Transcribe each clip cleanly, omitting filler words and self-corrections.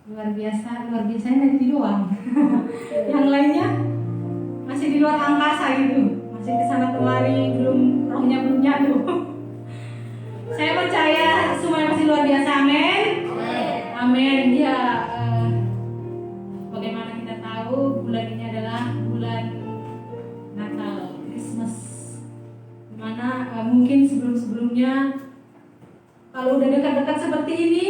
luar biasanya itu doang. Yang lainnya masih di luar angkasa gitu, masih kesana kemari, rohnya belum nyatu. Saya percaya semuanya masih luar biasa, amin. Amin. Ya, bagaimana kita tahu bulan ini adalah bulan Natal, Christmas, dimana mungkin sebelumnya kalau udah dekat-dekat seperti ini,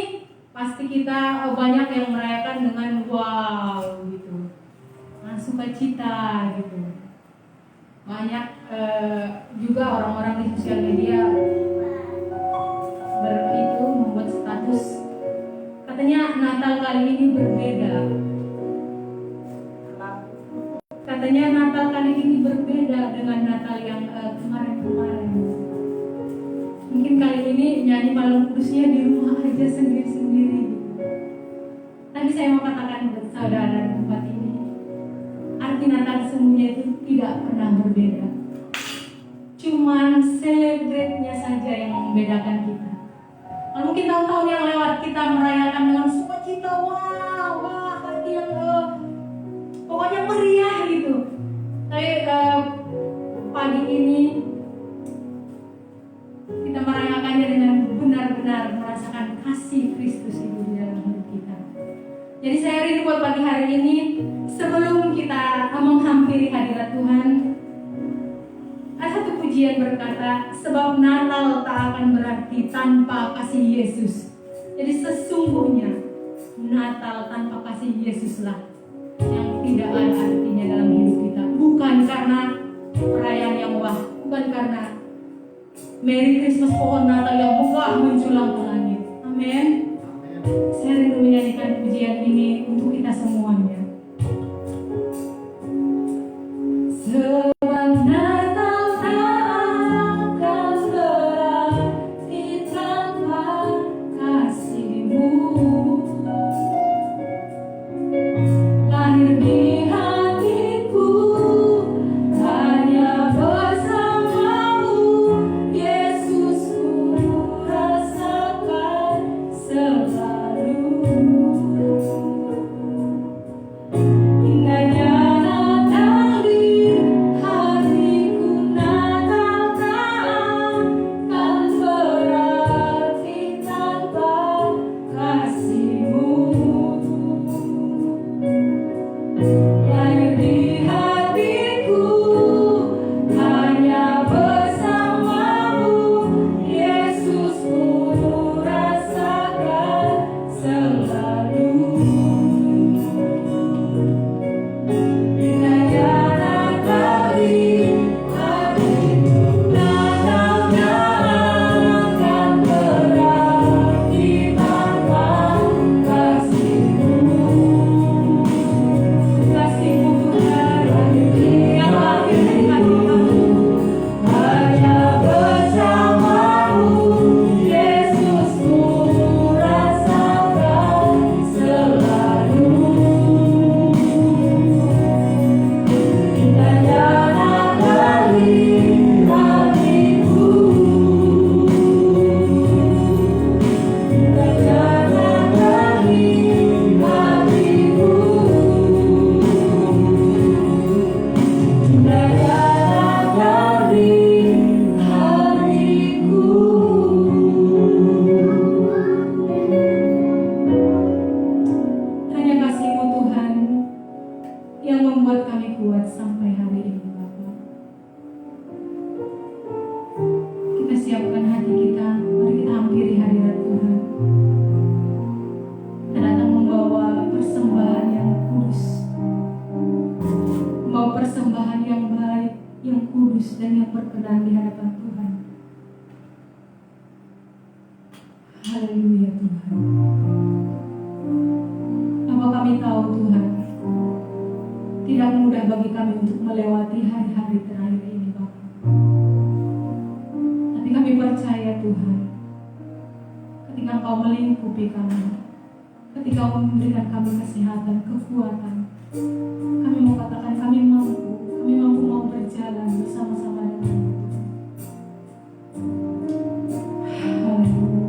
pasti kita banyak yang merayakan dengan wow gitu, sukacita gitu. Banyak juga orang-orang di sosial media membuat status, katanya Natal kali ini berbeda. Katanya Natal kali ini berbeda dengan Natal yang kemarin-kemarin. Mungkin kali ini nyanyi malam kudusnya di rumah aja sendiri-sendiri. Tapi saya mau katakan buat saudara di tempat ini, arti Natal semuanya itu tidak pernah berbeda. Cuman celebrate-nya saja yang membedakan kita. Kalau mungkin tahun-tahun yang lewat kita merayakan dengan sukacita, wah, hati yang pokoknya meriah gitu. Tapi pagi ini kita merayakannya dengan benar-benar merasakan kasih Kristus itu di dalam hidup kita. Jadi saya rindu buat pagi hari ini, sebelum kita menghampiri hadirat Tuhan, ada satu pujian berkata, sebab Natal tak akan berarti tanpa kasih Yesus. Jadi sesungguhnya Natal tanpa kasih Yesuslah yang tidak ada artinya dalam hidup kita. Bukan karena perayaan yang wah, bukan karena Merry Christmas, pohon Natal yang megah menjulang ke langit. Amin. Saya rindu menyanyikan pujian ini untuk kita semuanya. Sebab Natal tak akan berarti tanpa kasih-Mu. Lahir di hatiku hanya bersama-Mu, Yesus, ku rasakan selalu. Indahnya Natal di hatiku, Natal tak akan berarti tanpa kasih-Mu. Lahir di hatiku hanya bersama-Mu, Yesus, ku rasakan selalu. Indahnya Natal di hatiku, Natal tak akan berarti tanpa kasih-Mu. Kasih-Mu Tuhan yang lahir di hati kami, hanya bersama-Mu, Yesus, ku rasakan selalu. Indahnya Natal di hatiku, indahnya Natal di hatiku, indahnya Natal di hatiku. Hanya kasih-Mu Tuhan yang membuat kami kuat sampai hari ini, Bapa. Kita siapkan hati kita, mari kita hampiri hadirat Tuhan. Kita datang membawa persembahan yang kudus, membawa persembahan yang baik, yang kudus dan yang berkenan di hadapan Tuhan. Haleluya Tuhan. Apa kami tahu Tuhan, tidak mudah bagi kami untuk melewati hari-hari terakhir ini, Bapa. Tapi kami percaya Tuhan, ketika Engkau melingkupi kami, ketika Engkau memberikan kami kesehatan, kekuatan, kami mau katakan kami mampu mau berjalan bersama-sama dengan Tuhan. Haleluya.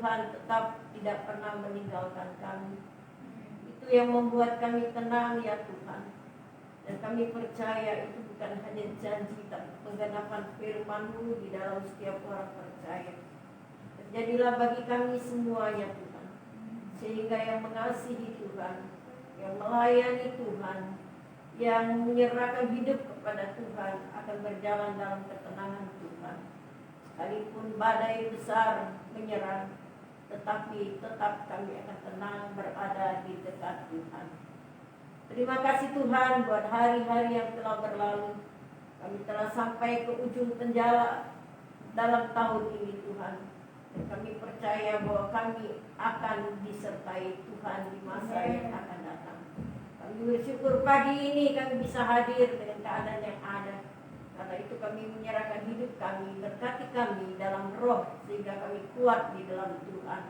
Tuhan tetap tidak pernah meninggalkan kami. Itu yang membuat kami tenang ya Tuhan. Dan kami percaya itu bukan hanya janji, tapi penggenapan firman-Mu di dalam setiap orang percaya. Terjadilah bagi kami semuanya Tuhan. Sehingga yang mengasihi Tuhan, yang melayani Tuhan, yang menyerahkan hidup kepada Tuhan akan berjalan dalam ketenangan Tuhan. Sekalipun badai besar menyerang, tetapi tetap kami akan tenang berada di dekat Tuhan. Terima kasih Tuhan buat hari-hari yang telah berlalu. Kami telah sampai ke ujung penjara dalam tahun ini Tuhan. Dan kami percaya bahwa kami akan disertai Tuhan di masa yang akan datang. Kami bersyukur pagi ini kami bisa hadir dengan keadaan yang ada. Karena itu kami menyerahkan hidup kami, berkati kami dalam roh sehingga kami kuat di dalam Tuhan.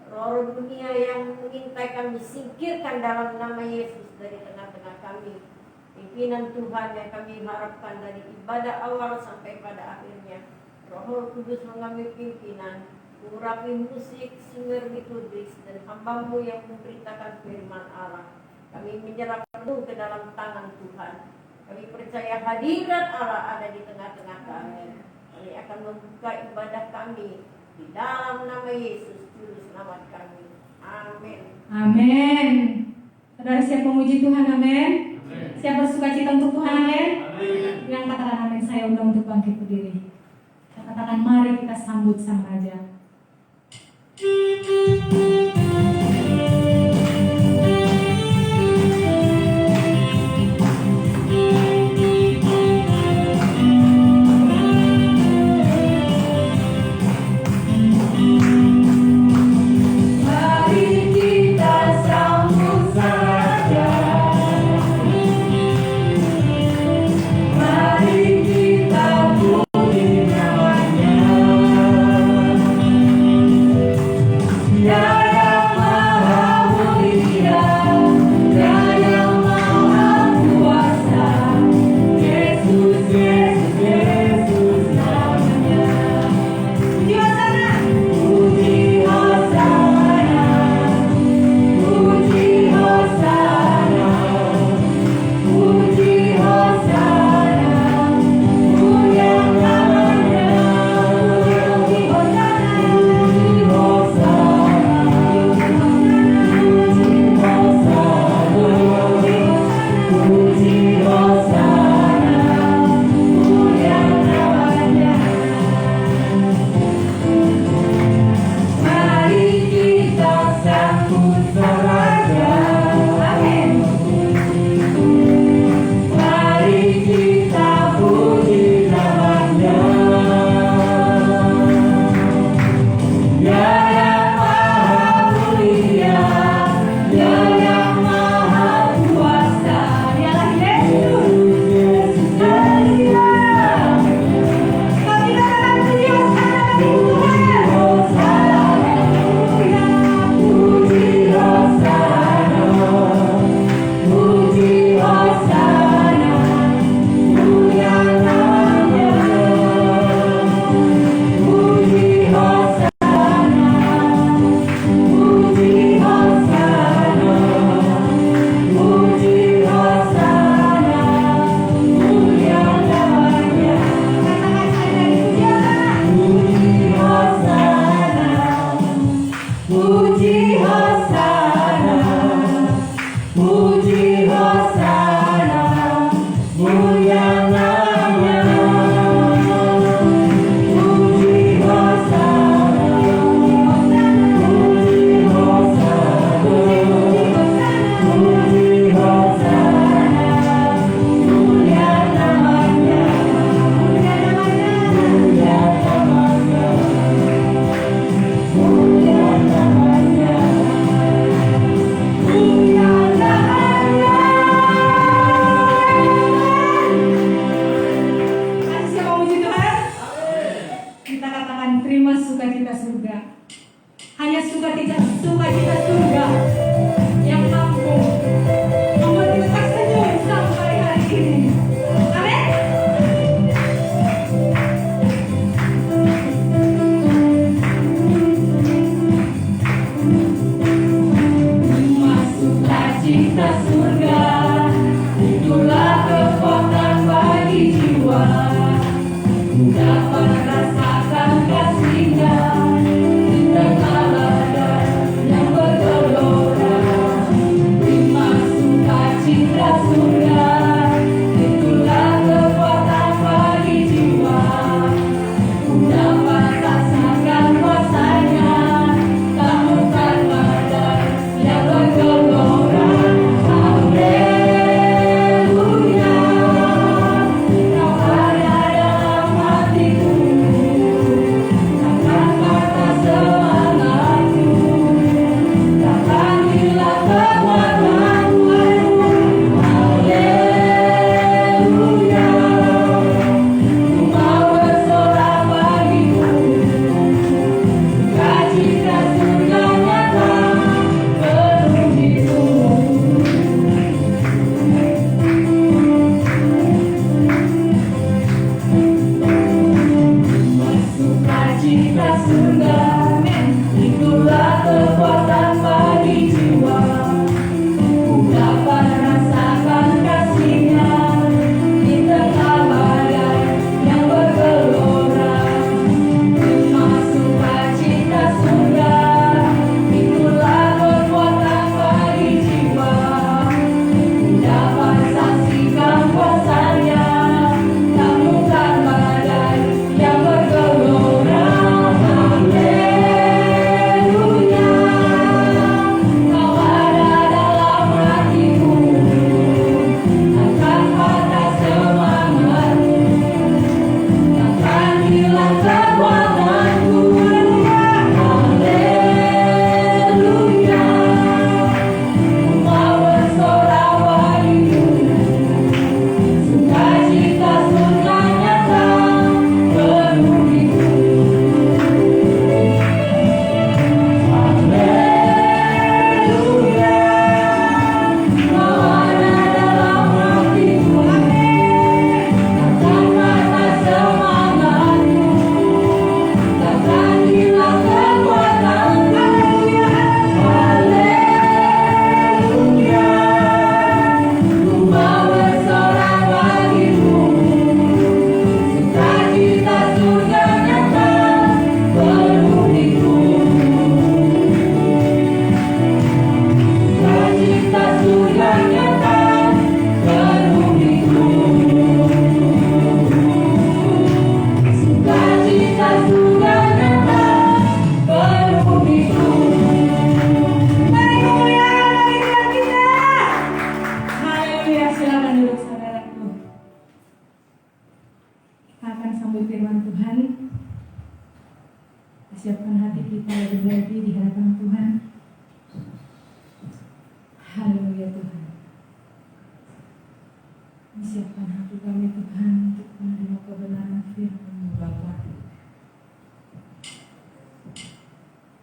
Roh dunia yang mengintai kami singkirkan dalam nama Yesus dari tengah-tengah kami. Pimpinan Tuhan yang kami harapkan dari ibadah awal sampai pada akhirnya. Roh Kudus mengambil pimpinan, mengurapi musik, singer liturgis, dan hamba-Mu yang memberitakan firman Allah. Kami menyerah penuh ke dalam tangan Tuhan. Kami percaya hadirat Allah ada di tengah-tengah kami. Kami akan membuka ibadah kami di dalam nama Yesus, Juru Selamat kami. Amin. Amin. Saudara siap memuji Tuhan, amin. Siap bersuka cita untuk Tuhan, amin. Yang katakan amin, saya undang untuk bangkit berdiri. Kita katakan mari kita sambut Sang Raja. Yeah. Siapkan hati kita lagi di hadapan Tuhan. Haleluya Tuhan. Siapkan hati kami Tuhan untuk menerima kebenaran firman-Mu Bapa.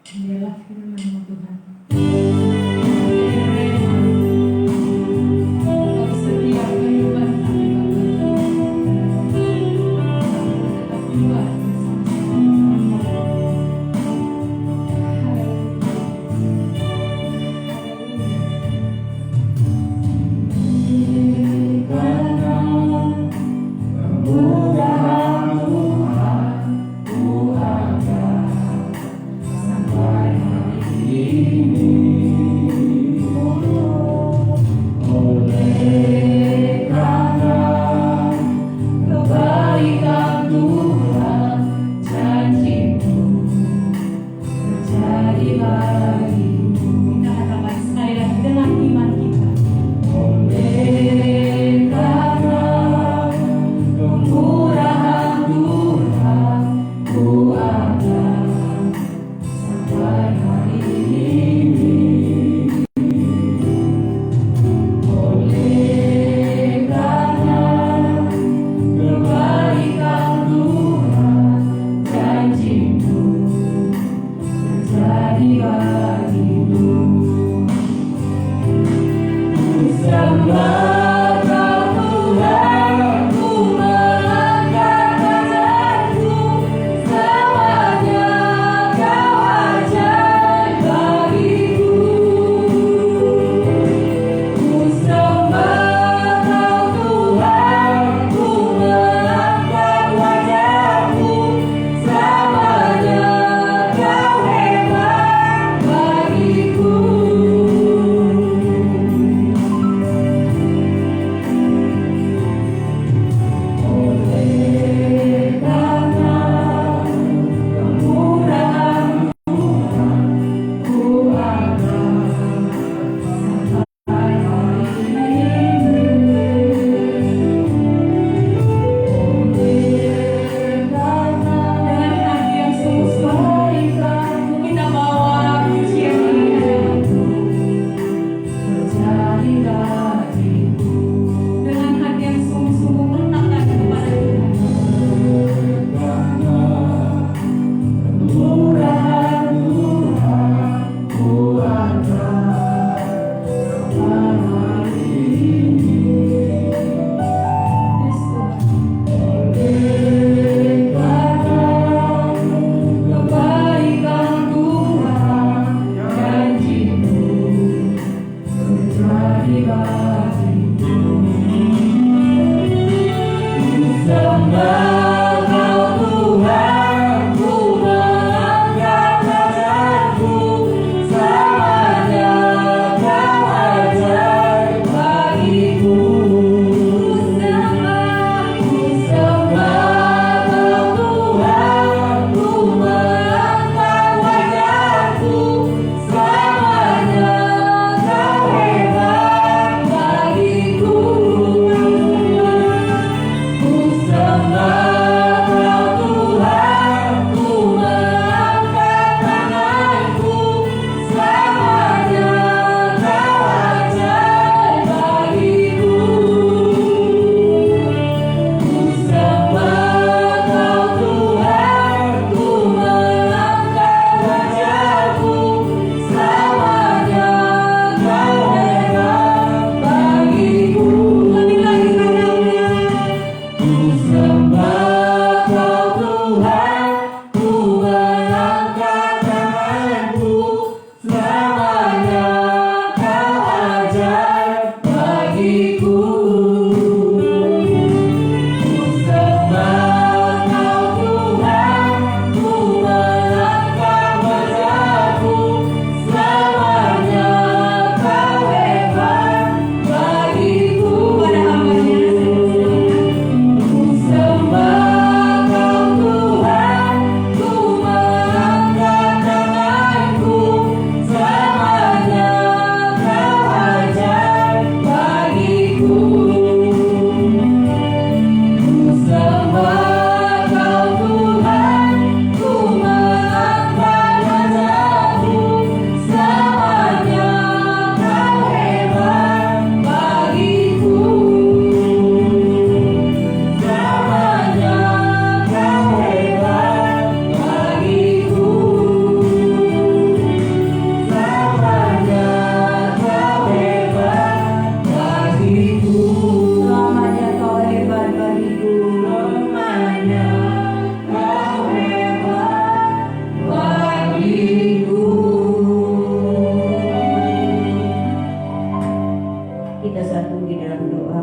Biarlah firman-Mu Tuhan. Kau setiap kehidupan kami Bapa. Tetap kuat bersama-sama. Kemudahan dalam doa.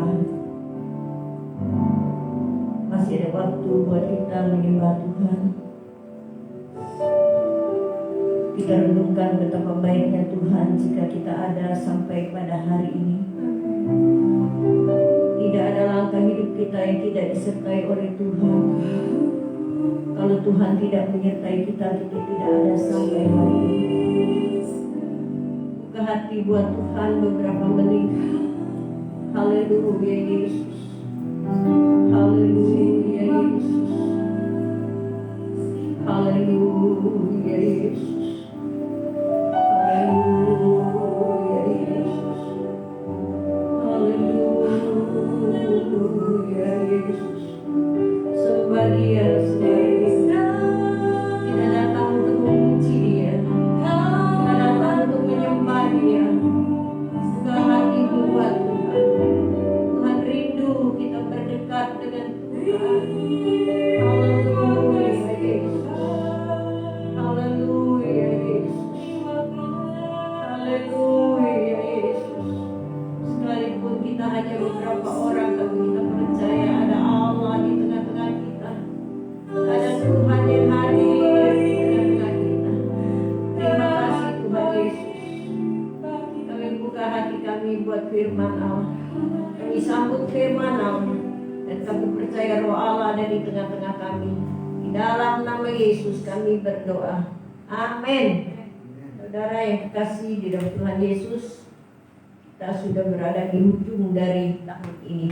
Masih ada waktu buat kita menyembah Tuhan. Kita renungkan betapa baiknya Tuhan jika kita ada sampai pada hari ini. Tidak ada langkah hidup kita yang tidak disertai oleh Tuhan. Kalau Tuhan tidak menyertai kita, kita tidak ada sampai hari ini. Buka hati buat Tuhan beberapa menit. Haleluya Yesus. Haleluya Yesus. Haleluya Yesus. Haleluya Yesus. Haleluya Yesus. Sembah Dia, sembah Dia. Kita datang untuk memuji Dia. Kita datang untuk menyembah Dia. Buka hatimu buat Tuhan. Tuhan rindu kita berdekat dengan Tuhan. Haleluya Yesus. Haleluya Yesus. Haleluya Yesus. Sekalipun kita hanya beberapa orang, tapi kita percaya ada Allah di tengah-tengah kita. Ada Tuhan yang hadir di tengah-tengah kita. Terima kasih Tuhan Yesus. Kami buka hati kami buat firman Allah. Kami sambut firman Allah. Dan kami percaya roh Allah ada di tengah-tengah kami. Di dalam nama Yesus kami berdoa. Amin. Saudara yang kekasih di dalam Tuhan Yesus, kita sudah berada di ujung dari tahun ini.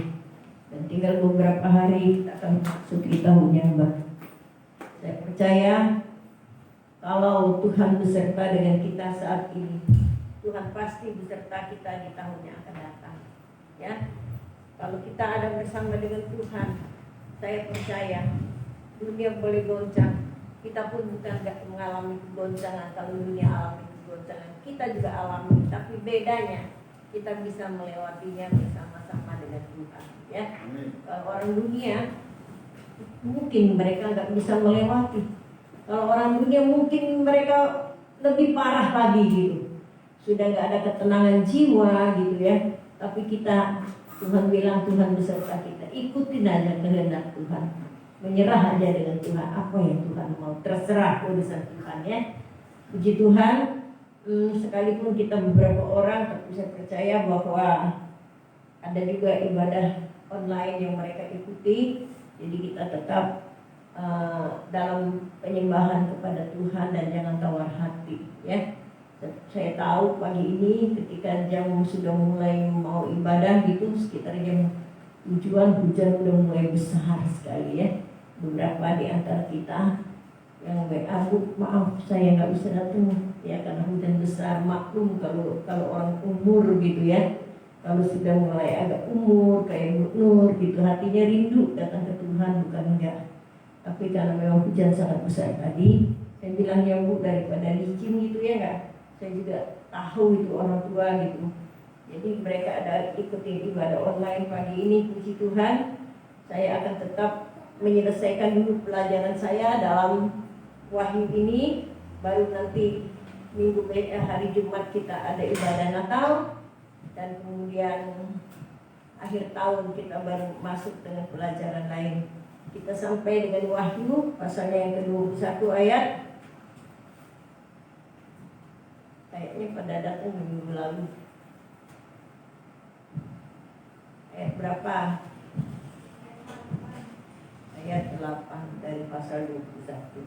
Dan tinggal beberapa hari kita akan masuk di tahun yang baru. Saya percaya kalau Tuhan beserta dengan kita saat ini, Tuhan pasti beserta kita di tahun yang akan datang. Ya, kalau kita ada bersama dengan Tuhan, saya percaya dunia boleh goncang. Kita pun bukan gak mengalami kegoncangan. Kalau dunia alami kegoncangan, kita juga alami. Tapi bedanya kita bisa melewatinya bersama-sama dengan Tuhan. Ya, kalau orang dunia mungkin mereka nggak bisa melewati. Kalau orang dunia mungkin mereka lebih parah lagi gitu. Sudah nggak ada ketenangan jiwa gitu ya. Tapi kita, Tuhan bilang Tuhan beserta kita. Ikutin aja kehendak Tuhan. Menyerah aja dengan Tuhan. Apa yang Tuhan mau, terserah urusan Tuhan ya. Puji Tuhan. Sekalipun kita beberapa orang, tapi saya percaya bahwa ada juga ibadah online yang mereka ikuti. Jadi kita tetap dalam penyembahan kepada Tuhan dan jangan tawar hati ya. Saya tahu pagi ini ketika jam sudah mulai mau ibadah gitu, sekitar jam 7-an hujan udah mulai besar sekali ya. Beberapa di antara kita yang Bu, maaf saya nggak bisa datang ya karena hujan besar. Maklum kalau orang umur gitu ya, kalau sudah mulai agak umur kayak Bu Nur gitu, hatinya rindu datang ke Tuhan, bukan enggak. Tapi karena memang hujan sangat besar tadi, saya bilang ya Bu, daripada licin gitu ya enggak, saya juga tahu itu orang tua gitu. Jadi mereka ada ikutin ibadah online pagi ini. Puji Tuhan, saya akan tetap menyelesaikan dulu pelajaran saya dalam Wahyu ini. Baru nanti hari Jumat kita ada ibadah Natal. Dan kemudian akhir tahun kita baru masuk dengan pelajaran lain. Kita sampai dengan Wahyu pasalnya yang ke-21 ayat. Kayaknya pada datang minggu lalu. Ayat berapa? Ayat 8 dari pasal 21.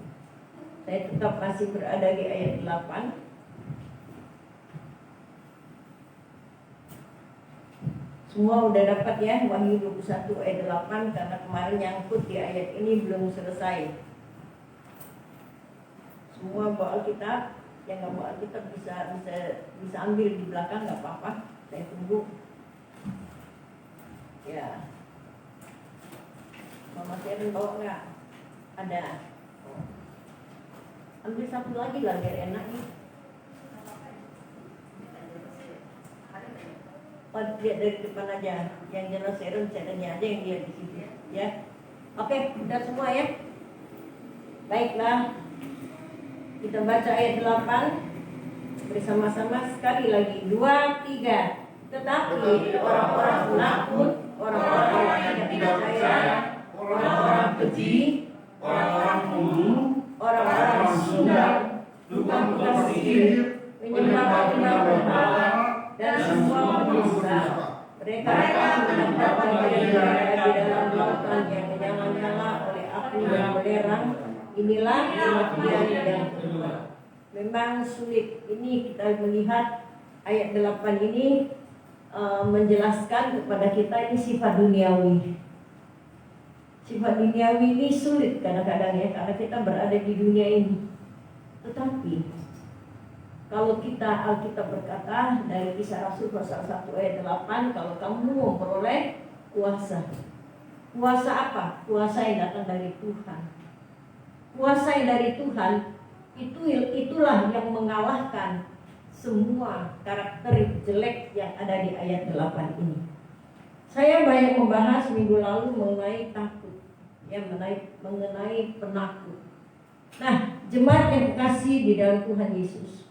Saya tetap masih berada di ayat 8. Semua udah dapat ya Wahyu 21 ayat 8, karena kemarin nyangkut di ayat ini belum selesai. Semua bawa Alkitab, yang nggak bawa Alkitab bisa ambil di belakang, nggak apa-apa. Saya tunggu. Ya, Mama Sharon bawa nggak? Ada. Ambil satu lagi lah biar enak nih. Lihat dari depan aja, yang jelas Sharon Sharonnya aja yang lihat di situ ya. Oke, udah semua ya. Baiklah, kita baca ayat 8 bersama-sama sekali lagi. 2, 3. Tetapi orang-orang penakut, orang-orang yang tidak percaya, orang-orang keji, orang-orang pembunuh, orang-orang sunnah, tukang-tukang sihir, penyembah-penyembah berhala, dan semua penista. Mereka akan mendapatkan bagian di dalam lautan yang menyala-nyala oleh api yang belerang. Inilah kematian yang kedua. Memang sulit. Ini kita melihat ayat 8 ini menjelaskan kepada kita ini sifat duniawi. Sifat duniawi ini sulit kadang-kadang ya, karena kita berada di dunia ini. Tetapi kalau kita, Alkitab berkata dari Kisah Rasul pasal 1 ayat 8, kalau kamu memperoleh kuasa. Kuasa apa? Kuasa yang datang dari Tuhan. Kuasa yang dari Tuhan itulah yang mengalahkan semua karakter jelek yang ada di ayat 8 ini. Saya banyak membahas minggu lalu mengenai takut, ya, mengenai penakut. Nah, jemaat yang kekasih di dalam Tuhan Yesus,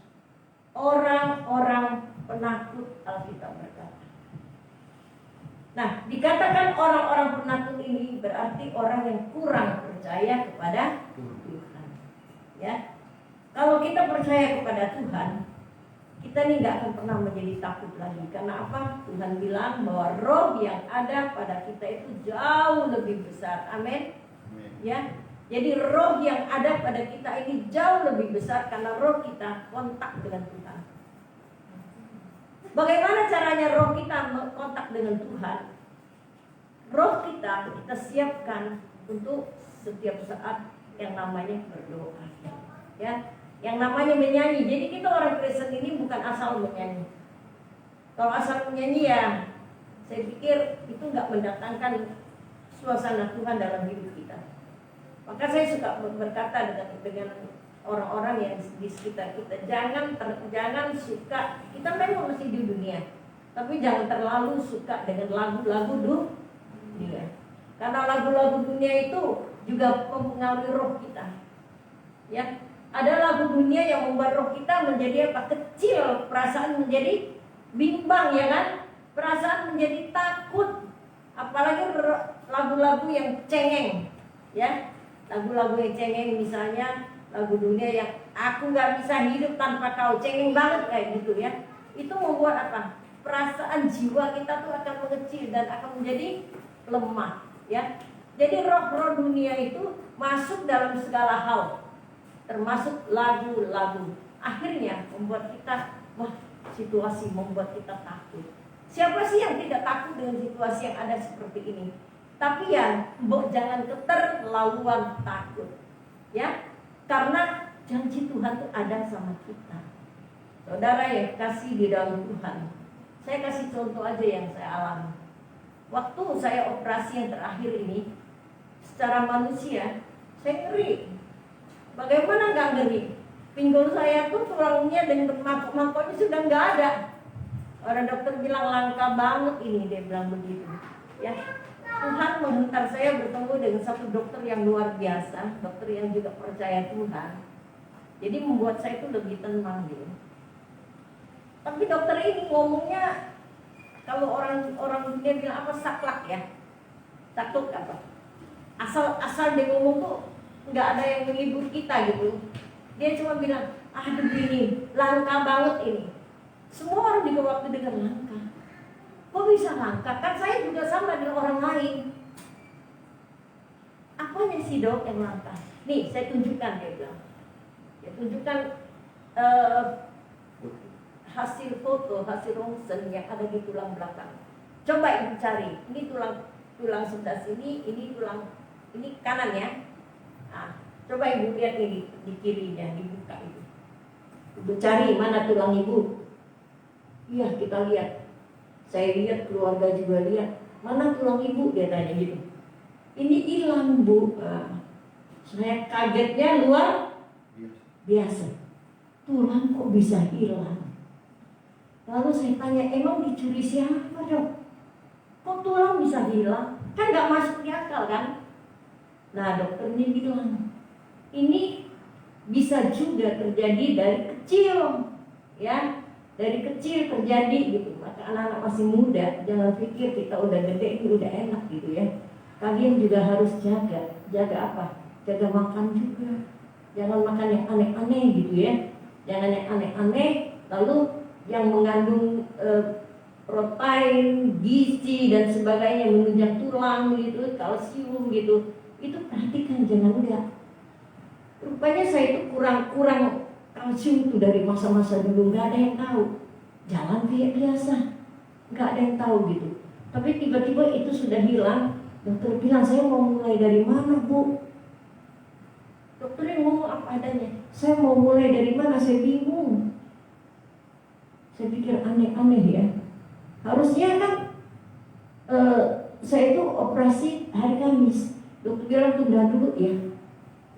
orang-orang penakut, Alkitab berkata. Nah, dikatakan orang-orang penakut ini berarti orang yang kurang percaya kepada Tuhan. Ya, kalau kita percaya kepada Tuhan, kita ini nggak akan pernah menjadi takut lagi. Karena apa? Tuhan bilang bahwa roh yang ada pada kita itu jauh lebih besar. Amin. Ya, jadi roh yang ada pada kita ini jauh lebih besar karena roh kita kontak dengan Tuhan. Bagaimana caranya roh kita kontak dengan Tuhan? Roh kita siapkan untuk setiap saat yang namanya berdoa. Ya, yang namanya menyanyi. Jadi kita orang Kristen ini bukan asal menyanyi. Kalau asal menyanyi ya, saya pikir itu nggak mendatangkan suasana Tuhan dalam hidup kita. Maka saya suka berkata dengan orang-orang yang di sekitar kita, jangan suka. Kita memang masih di dunia, tapi jangan terlalu suka dengan lagu-lagu dunia. Karena lagu-lagu dunia itu juga mempengaruhi roh kita. Ya. Ada lagu dunia yang membuat roh kita menjadi apa? Kecil, perasaan menjadi bimbang, ya kan? Perasaan menjadi takut. Apalagi lagu-lagu yang cengeng, ya. Lagu-lagu yang cengeng, misalnya lagu dunia yang aku nggak bisa hidup tanpa kau, cengeng banget kayak gitu ya. Itu membuat apa? Perasaan jiwa kita tuh akan mengecil dan akan menjadi lemah, ya. Jadi roh-roh dunia itu masuk dalam segala hal, termasuk lagu-lagu. Akhirnya membuat kita, wah, situasi membuat kita takut. Siapa sih yang tidak takut dengan situasi yang ada seperti ini? Tapi ya, jangan keterlaluan takut, ya. Karena janji Tuhan itu ada sama kita. Saudara yang kasih di dalam Tuhan, saya kasih contoh aja yang saya alami. Waktu saya operasi yang terakhir ini, secara manusia, saya ngeri. Bagaimana nggak ngeri? Pinggul saya tuh tulangnya dan mangkok-mangkoknya sudah nggak ada. Orang dokter bilang langka banget ini, dia bilang begitu. Ya, Tuhan menghantar saya bertemu dengan satu dokter yang luar biasa, dokter yang juga percaya Tuhan. Jadi membuat saya itu lebih tenang gitu. Tapi dokter ini ngomongnya, kalau orang dunia bilang apa, saklek ya, saklek apa? Asal dia ngomong tuh nggak ada yang menghibur kita gitu. Dia cuma bilang, begini, langka banget ini. Semua orang juga waktu dengar langka. Kok bisa langka? Kan saya juga sama dengan orang lain. Apanya sih dok yang langka? Nih, saya tunjukkan, dia bilang. Ya, tunjukkan hasil foto, hasil ronsen yang ada di tulang belakang. Coba ibu cari. Ini tulang sebelah sini, ini tulang, ini kanan ya. Nah, coba ibu lihat ini di kirinya, dibuka itu. Ibu cari mana tulang ibu. Iya, kita lihat. Saya lihat, keluarga juga lihat. Mana tulang ibu? Dia tanya gitu. Ini hilang bu. Nah, saya kagetnya luar biasa. Tulang kok bisa hilang? Lalu saya tanya, emang dicuri siapa dok? Kok tulang bisa hilang? Kan gak masuk di akal kan? Nah dokter ini bilang, ini bisa juga terjadi dari kecil, ya, dari kecil terjadi gitu. Maka anak-anak masih muda, jangan pikir kita udah gede ini udah enak gitu ya. Kalian juga harus jaga apa? Jaga makan juga. Jangan makan yang aneh-aneh gitu ya. Jangan yang aneh-aneh, lalu yang mengandung protein, gizi dan sebagainya, menunjang tulang gitu, kalsium gitu. Itu perhatikan, jangan enggak. Rupanya saya itu kurang kalsium itu dari masa-masa dulu, nggak ada yang tahu. Jalan kayak biasa, nggak ada yang tahu gitu. Tapi tiba-tiba itu sudah hilang. Dokter bilang, saya mau mulai dari mana bu? Dokternya ngomong apa adanya. Saya mau mulai dari mana? Saya bingung. Saya pikir aneh-aneh ya. Harusnya kan saya itu operasi hari Kamis. Dokter bilang tunda dulu ya.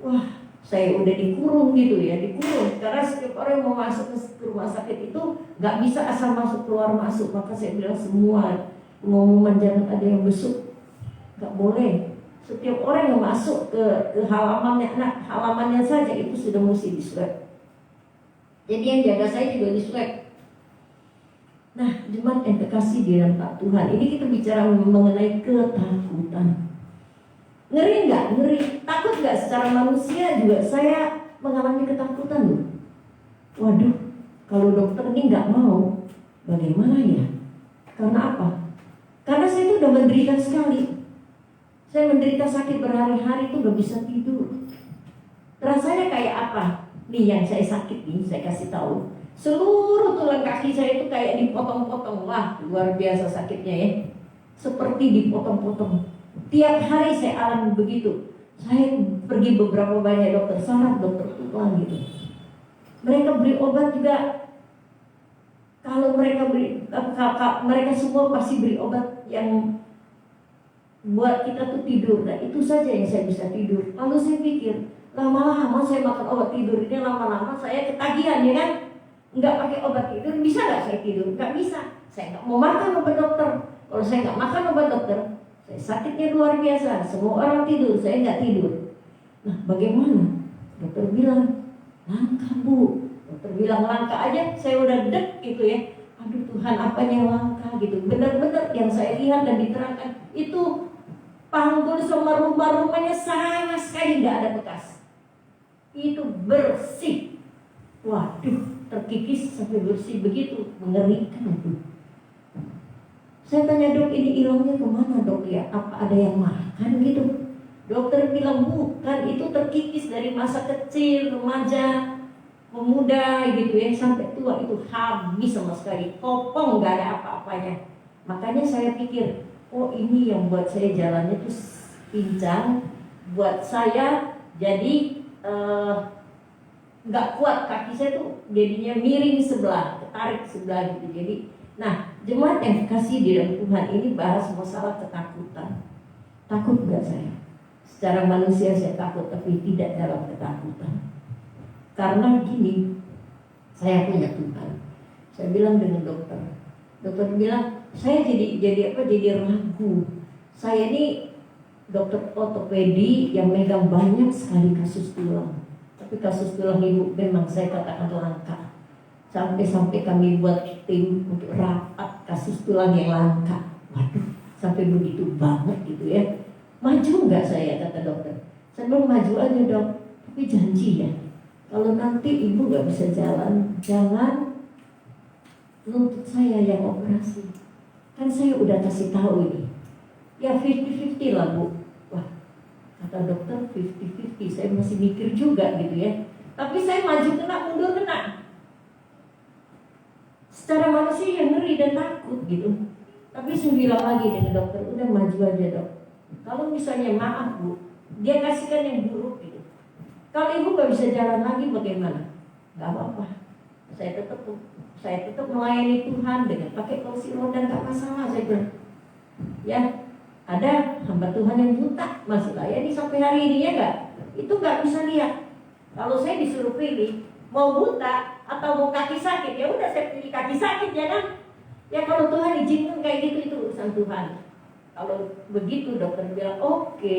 Wah, saya udah dikurung gitu ya, dikurung. Karena setiap orang yang mau masuk ke rumah sakit itu nggak bisa asal masuk keluar masuk. Maka saya bilang semua pengumuman jangan ada yang besuk, nggak boleh. Setiap orang yang masuk ke halamannya saja itu sudah mesti diswab. Jadi yang jaga saya juga diswab. Nah, jemaat yang terkasih di dalam Tuhan, ini kita bicara mengenai ketakutan. Ngeri nggak? Ngeri. Takut nggak? Secara manusia juga saya mengalami ketakutan loh. Waduh, kalau dokter ini nggak mau, bagaimana ya? Karena apa? Karena saya itu udah menderita sekali. Saya menderita sakit berhari-hari itu gak bisa tidur. Rasanya kayak apa? Nih yang saya sakit nih, saya kasih tahu. Seluruh tulang kaki saya itu kayak dipotong-potong. Wah, luar biasa sakitnya ya. Seperti dipotong-potong. Tiap hari saya alami begitu. Saya pergi beberapa banyak dokter saraf, dokter tulang gitu. Mereka beri obat juga. Kalau mereka semua pasti beri obat yang buat kita tuh tidur. Nah itu saja yang saya bisa tidur. Lalu saya pikir, lama-lama saya makan obat tidur ini, lama-lama saya ketagihan ya kan. Nggak pakai obat tidur, bisa nggak saya tidur? Nggak bisa. Saya nggak mau makan obat dokter. Kalau saya nggak makan obat dokter, saya sakitnya luar biasa. Semua orang tidur, saya nggak tidur. Nah bagaimana? Dokter bilang, langka bu. Dokter bilang langka aja, saya udah dek gitu ya. Aduh Tuhan, apanya yang langka gitu. Benar-benar yang saya lihat dan diterangkan itu panggul sama rumah-rumahnya sama sekali nggak ada bekas. Itu bersih. Waduh, terkikis sampai bersih begitu, mengerikan itu. Saya tanya dok, ini hilangnya kemana dok ya? Apa ada yang makan gitu? Dokter bilang bukan, itu terkikis dari masa kecil, remaja, pemuda gitu ya, sampai tua itu habis sama sekali, kopong nggak ada apa-apanya. Makanya saya pikir, oh ini yang buat saya jalannya tuh pincang, buat saya jadi nggak kuat, kaki saya tuh jadinya miring sebelah, ketarik sebelah gitu. Jadi, nah jemaat yang kasih di dalam Tuhan ini bahas masalah ketakutan. Takut nggak saya? Secara manusia saya takut, tapi tidak dalam ketakutan. Karena gini, saya punya Tuhan. Saya bilang dengan dokter bilang saya jadi ragu. Saya ini dokter ortopedi yang megang banyak sekali kasus tulang. Tapi kasus tulang ibu memang saya katakan langka. Sampai kami buat tim untuk rapat kasus tulang yang langka. Waduh, sampai begitu banget gitu ya. Maju nggak saya, kata dokter. Saya bilang maju aja dok, tapi janji ya, kalau nanti ibu nggak bisa jalan, jangan nuntut saya yang operasi. Kan saya udah kasih tahu ini. Ya 50-50 lah bu. Wah, kata dokter 50-50. Saya masih mikir juga gitu ya. Tapi saya maju kena, mundur kena. Secara manusia yang ngeri dan takut gitu. Tapi saya bilang lagi dengan dokter, udah maju aja dok. Kalau misalnya maaf bu, dia kasihkan yang buruk gitu. Kalau ibu gak bisa jalan lagi bagaimana? Gak apa-apa. Saya tetap melayani Tuhan dengan pakai kursi roda, gak masalah saya bilang. Ya, ada hamba Tuhan yang buta masih layani sampai hari ini ya gak? Itu gak bisa lihat. Kalau saya disuruh pilih mau buta atau mau kaki sakit, ya udah saya pilih kaki sakit ya kan? Ya kalau Tuhan izinkan kayak gitu itu urusan Tuhan. Kalau begitu dokter bilang oke,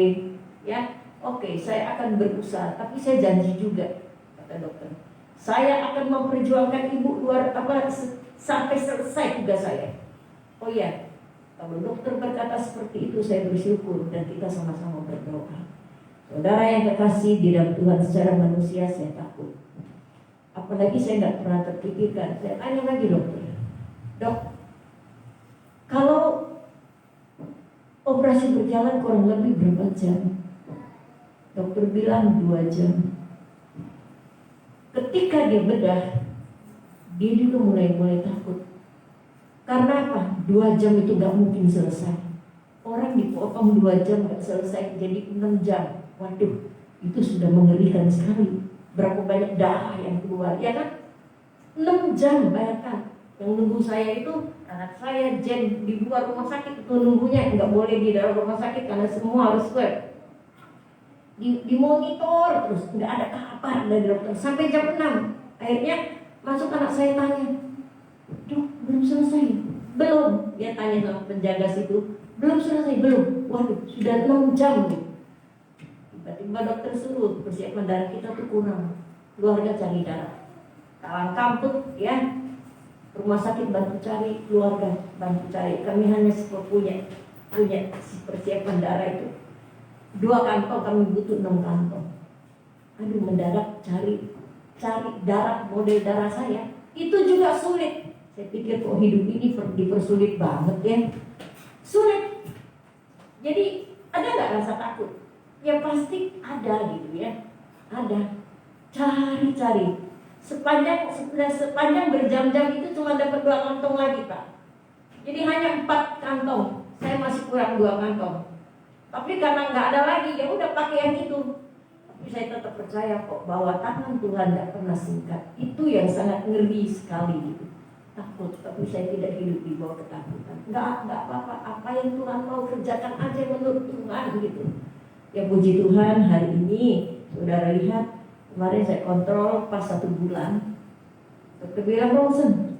ya oke, saya akan berusaha, tapi saya janji juga, kata dokter, saya akan memperjuangkan ibu sampai selesai tugas saya. Oh iya, kalau dokter berkata seperti itu, saya bersyukur dan kita sama-sama berdoa. Saudara yang kekasih di dalam Tuhan, secara manusia saya takut. Apalagi saya nggak pernah terpikirkan. Saya tanya lagi dokter, dok, kalau operasi berjalan kurang lebih berapa jam? Dokter bilang 2 jam. Ketika dia bedah, dia juga mulai takut. Karena apa? 2 jam itu gak mungkin selesai. Orang dipotong 2 jam gak selesai, jadi 6 jam. Waduh, itu sudah mengerikan sekali. Berapa banyak darah yang keluar, ya kan? 6 jam, bayangkan. Yang nunggu saya itu, anak saya Jen di luar rumah sakit, itu nunggunya nggak boleh di dalam rumah sakit karena semua harus swab. Di monitor terus, nggak ada kabar dari dokter sampai jam 6. Akhirnya masuk anak saya tanya, dok, belum selesai? Belum. Dia tanya sama penjaga situ, belum selesai? Belum. Waduh, sudah 6 jam. Tiba-tiba dokter suruh, persiapan darah kita tuh kurang, keluarga cari darah. Kalang kamput ya, rumah sakit bantu cari, keluarga bantu cari. Kami hanya punya persiapan darah itu 2 kantong, kami butuh 6 kantong. Aduh, mendadak cari darah, model darah saya itu juga sulit. Saya pikir kok hidup ini dipersulit banget ya. Sulit. Jadi ada nggak rasa takut? Ya pasti ada gitu ya. Ada. Cari. Sepanjang berjam-jam itu cuma dapat 2 kantong lagi, Pak. Jadi hanya 4 kantong. Saya masih kurang 2 kantong. Tapi karena nggak ada lagi, ya udah pakai yang itu. Tapi saya tetap percaya kok bahwa tangan Tuhan nggak pernah singkat. Itu yang sangat ngeri sekali gitu. Takut, tapi saya tidak hidup di bawah ketakutan. Nggak apa-apa. Apa yang Tuhan mau kerjakan aja menurut Tuhan gitu. Ya puji Tuhan, hari ini saudara lihat, kemarin saya kontrol pas 1 bulan. Dokter bilang rongsen.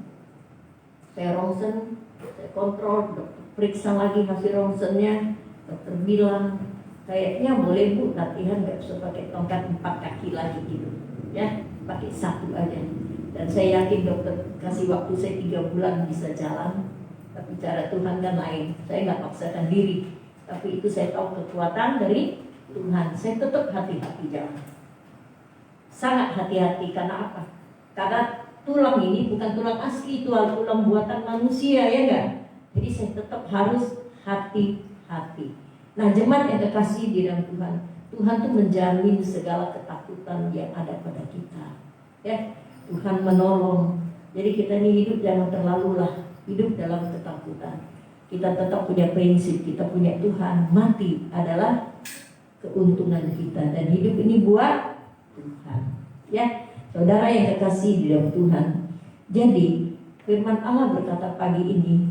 Saya rongsen, saya kontrol, dokter periksa lagi hasil rongsennya. Dokter bilang, kayaknya boleh Bu latihan, gak usah pakai tongkat 4 kaki lagi gitu ya, pakai 1 aja. Dan saya yakin dokter kasih waktu saya 3 bulan bisa jalan. Tapi cara Tuhan kan lain. Saya gak paksakan diri, tapi itu saya tahu kekuatan dari Tuhan. Saya tetap hati-hati jalan, sangat hati-hati. Karena apa? Karena tulang ini bukan tulang asli, tulang buatan manusia, ya enggak? Jadi saya tetap harus hati-hati. Nah, jemaat yang kekasih di dalam Tuhan, Tuhan tuh menjamin segala ketakutan yang ada pada kita. Ya, Tuhan menolong. Jadi kita ini hidup jangan terlalulah hidup dalam ketakutan. Kita tetap punya prinsip, kita punya Tuhan. Mati adalah keuntungan kita dan hidup ini buat Tuhan. Ya, saudara yang kekasih di dalam Tuhan. Jadi firman Allah berkata pagi ini,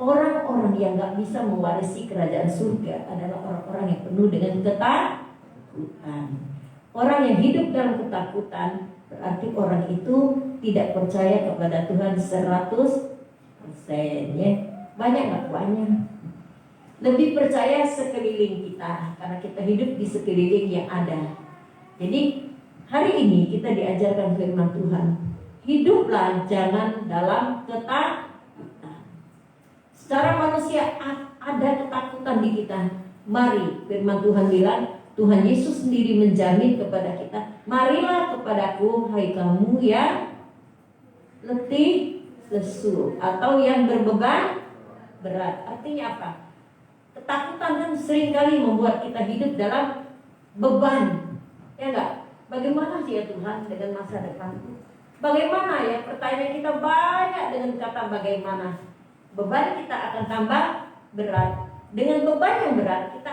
orang-orang yang gak bisa mewarisi kerajaan surga adalah orang-orang yang penuh dengan ketakutan. Orang yang hidup dalam ketakutan berarti orang itu tidak percaya kepada Tuhan 100%. Ya. Banyak gak? Banyak. Lebih percaya sekeliling kita, karena kita hidup di sekeliling yang ada. Jadi hari ini kita diajarkan firman Tuhan, hiduplah jangan dalam ketakutan. Secara manusia ada ketakutan di kita. Mari, firman Tuhan bilang, Tuhan Yesus sendiri menjamin kepada kita, marilah kepadaku hai kamu yang letih, lesu, atau yang berbeban berat. Artinya apa? Ketakutan kan seringkali membuat kita hidup dalam beban. Ya enggak? Bagaimana sih ya Tuhan dengan masa depanku? Bagaimana ya? Pertanyaan kita banyak dengan kata bagaimana. Beban kita akan tambah berat. Dengan beban yang berat, kita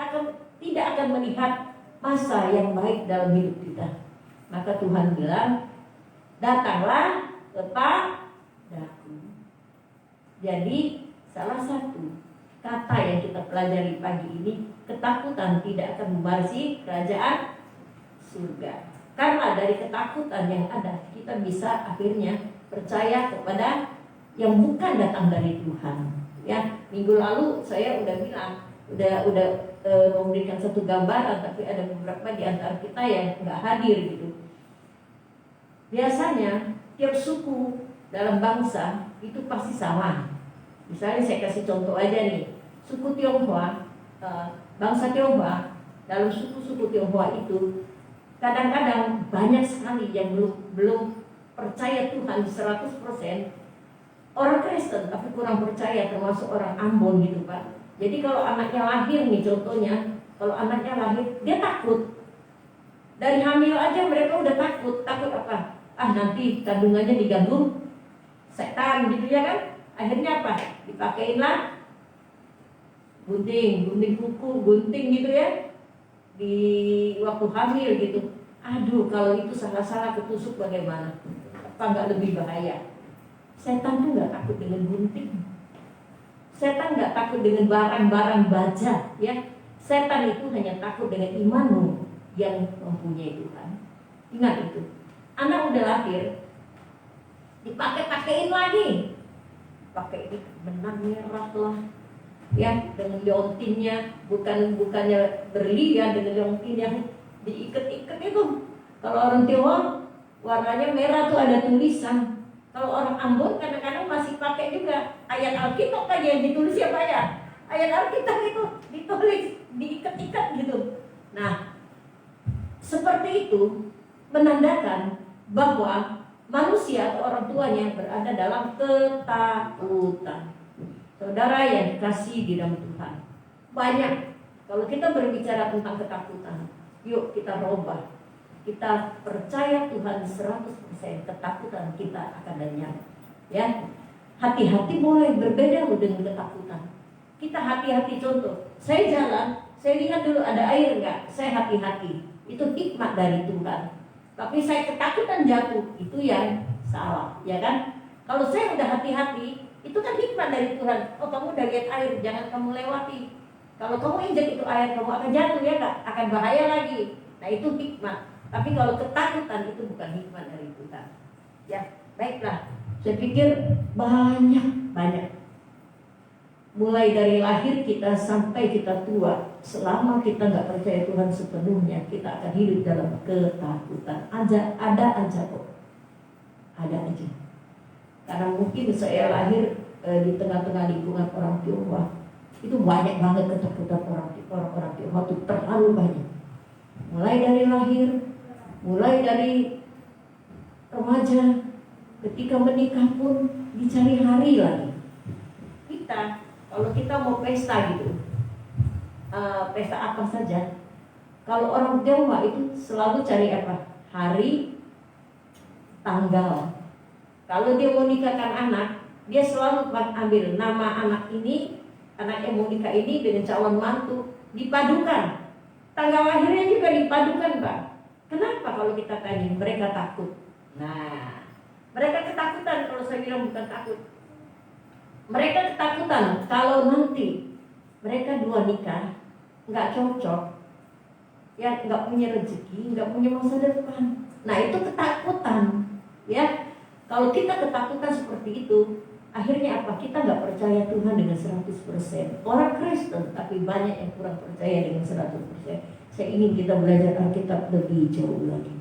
tidak akan melihat masa yang baik dalam hidup kita. Maka Tuhan bilang, datanglah kepadaku. Jadi salah satu kata yang kita pelajari pagi ini, ketakutan tidak akan mewarisi kerajaan surga. Karena dari ketakutan yang ada, kita bisa akhirnya percaya kepada yang bukan datang dari Tuhan. Ya, minggu lalu saya udah bilang, memberikan satu gambaran, tapi ada beberapa di antara kita yang nggak hadir gitu. Biasanya tiap suku dalam bangsa itu pasti sama. Misalnya saya kasih contoh aja nih, suku Tionghoa, bangsa Tionghoa, dalam suku-suku Tionghoa itu kadang-kadang banyak sekali yang belum percaya Tuhan 100%. Orang Kristen tapi kurang percaya, termasuk orang Ambon gitu Pak. Jadi kalau anaknya lahir nih contohnya, kalau anaknya lahir dia takut. Dari hamil aja mereka udah takut. Takut apa? Nanti kandungannya diganggu setan gitu ya kan. Akhirnya apa? Dipakailah gunting kuku, gunting gitu ya di waktu hamil gitu. Aduh, kalau itu salah-salah ketusuk bagaimana? Apa nggak lebih bahaya? Setan tuh nggak takut dengan gunting. Setan nggak takut dengan barang-barang baja, ya. Setan itu hanya takut dengan imanmu yang mempunyai Tuhan. Ingat itu. Anak udah lahir, dipakai-pakein lagi. Pakai ini benang merah lah, ya, dengan liontinnya, bukannya berlian, dengan liontin yang diikat-ikat itu. Kalau orang Tionghoa warnanya merah tuh ada tulisan. Kalau orang Ambon kadang-kadang masih pakai juga ayat Alkitab aja yang ditulis ya Pak ya. Ayat Alkitab itu ditulis, diikat-ikat gitu. Nah, seperti itu menandakan bahwa manusia atau orang tuanya berada dalam ketakutan. Saudara yang dikasihi di dalam Tuhan, banyak kalau kita berbicara tentang ketakutan, yuk kita robah. Kita percaya Tuhan 100%, ketakutan kita akan lenyap. Ya, hati-hati boleh berbeda dengan ketakutan. Kita hati-hati, contoh, saya jalan, saya lihat dulu ada air enggak, saya hati-hati. Itu hikmat dari Tuhan. Tapi saya ketakutan jatuh, itu yang salah, ya kan? Kalau saya udah hati-hati, itu kan hikmat dari Tuhan. Oh, kamu udah lihat air, jangan kamu lewati. Kalau kamu injak itu air, kamu akan jatuh, ya enggak? Akan bahaya lagi. Nah, itu hikmat. Tapi kalau ketakutan itu bukan hikmat dari Tuhan. Ya, baiklah. Saya pikir banyak. Mulai dari lahir kita sampai kita tua, selama kita nggak percaya Tuhan sepenuhnya, kita akan hidup dalam ketakutan. Ada aja kok. Ada aja. Karena mungkin saya lahir di tengah-tengah lingkungan orang Tionghoa. Itu banyak banget ketakutan orang Tionghoa itu terlalu banyak. Mulai dari lahir, mulai dari remaja, ketika menikah pun dicari hari lagi. Kalau kita mau pesta gitu, pesta apa saja, kalau orang Jawa itu selalu cari apa? Hari, tanggal. Kalau dia mau nikahkan anak, dia selalu ambil nama anak ini, anak yang mau nikah ini dengan calon mantu, dipadukan. Tanggal lahirnya juga dipadukan, Pak. Kenapa kalau kita tanya? Mereka takut. Nah, mereka ketakutan kalau saya bilang bukan takut. Mereka ketakutan kalau nanti mereka dua nikah nggak cocok, ya nggak punya rezeki, nggak punya masa depan. Nah itu ketakutan, ya. Kalau kita ketakutan seperti itu, akhirnya apa? Kita nggak percaya Tuhan dengan 100%. Orang Kristen, tapi banyak yang kurang percaya dengan 100%. Saya ingin kita belajar Alkitab lebih jauh lagi.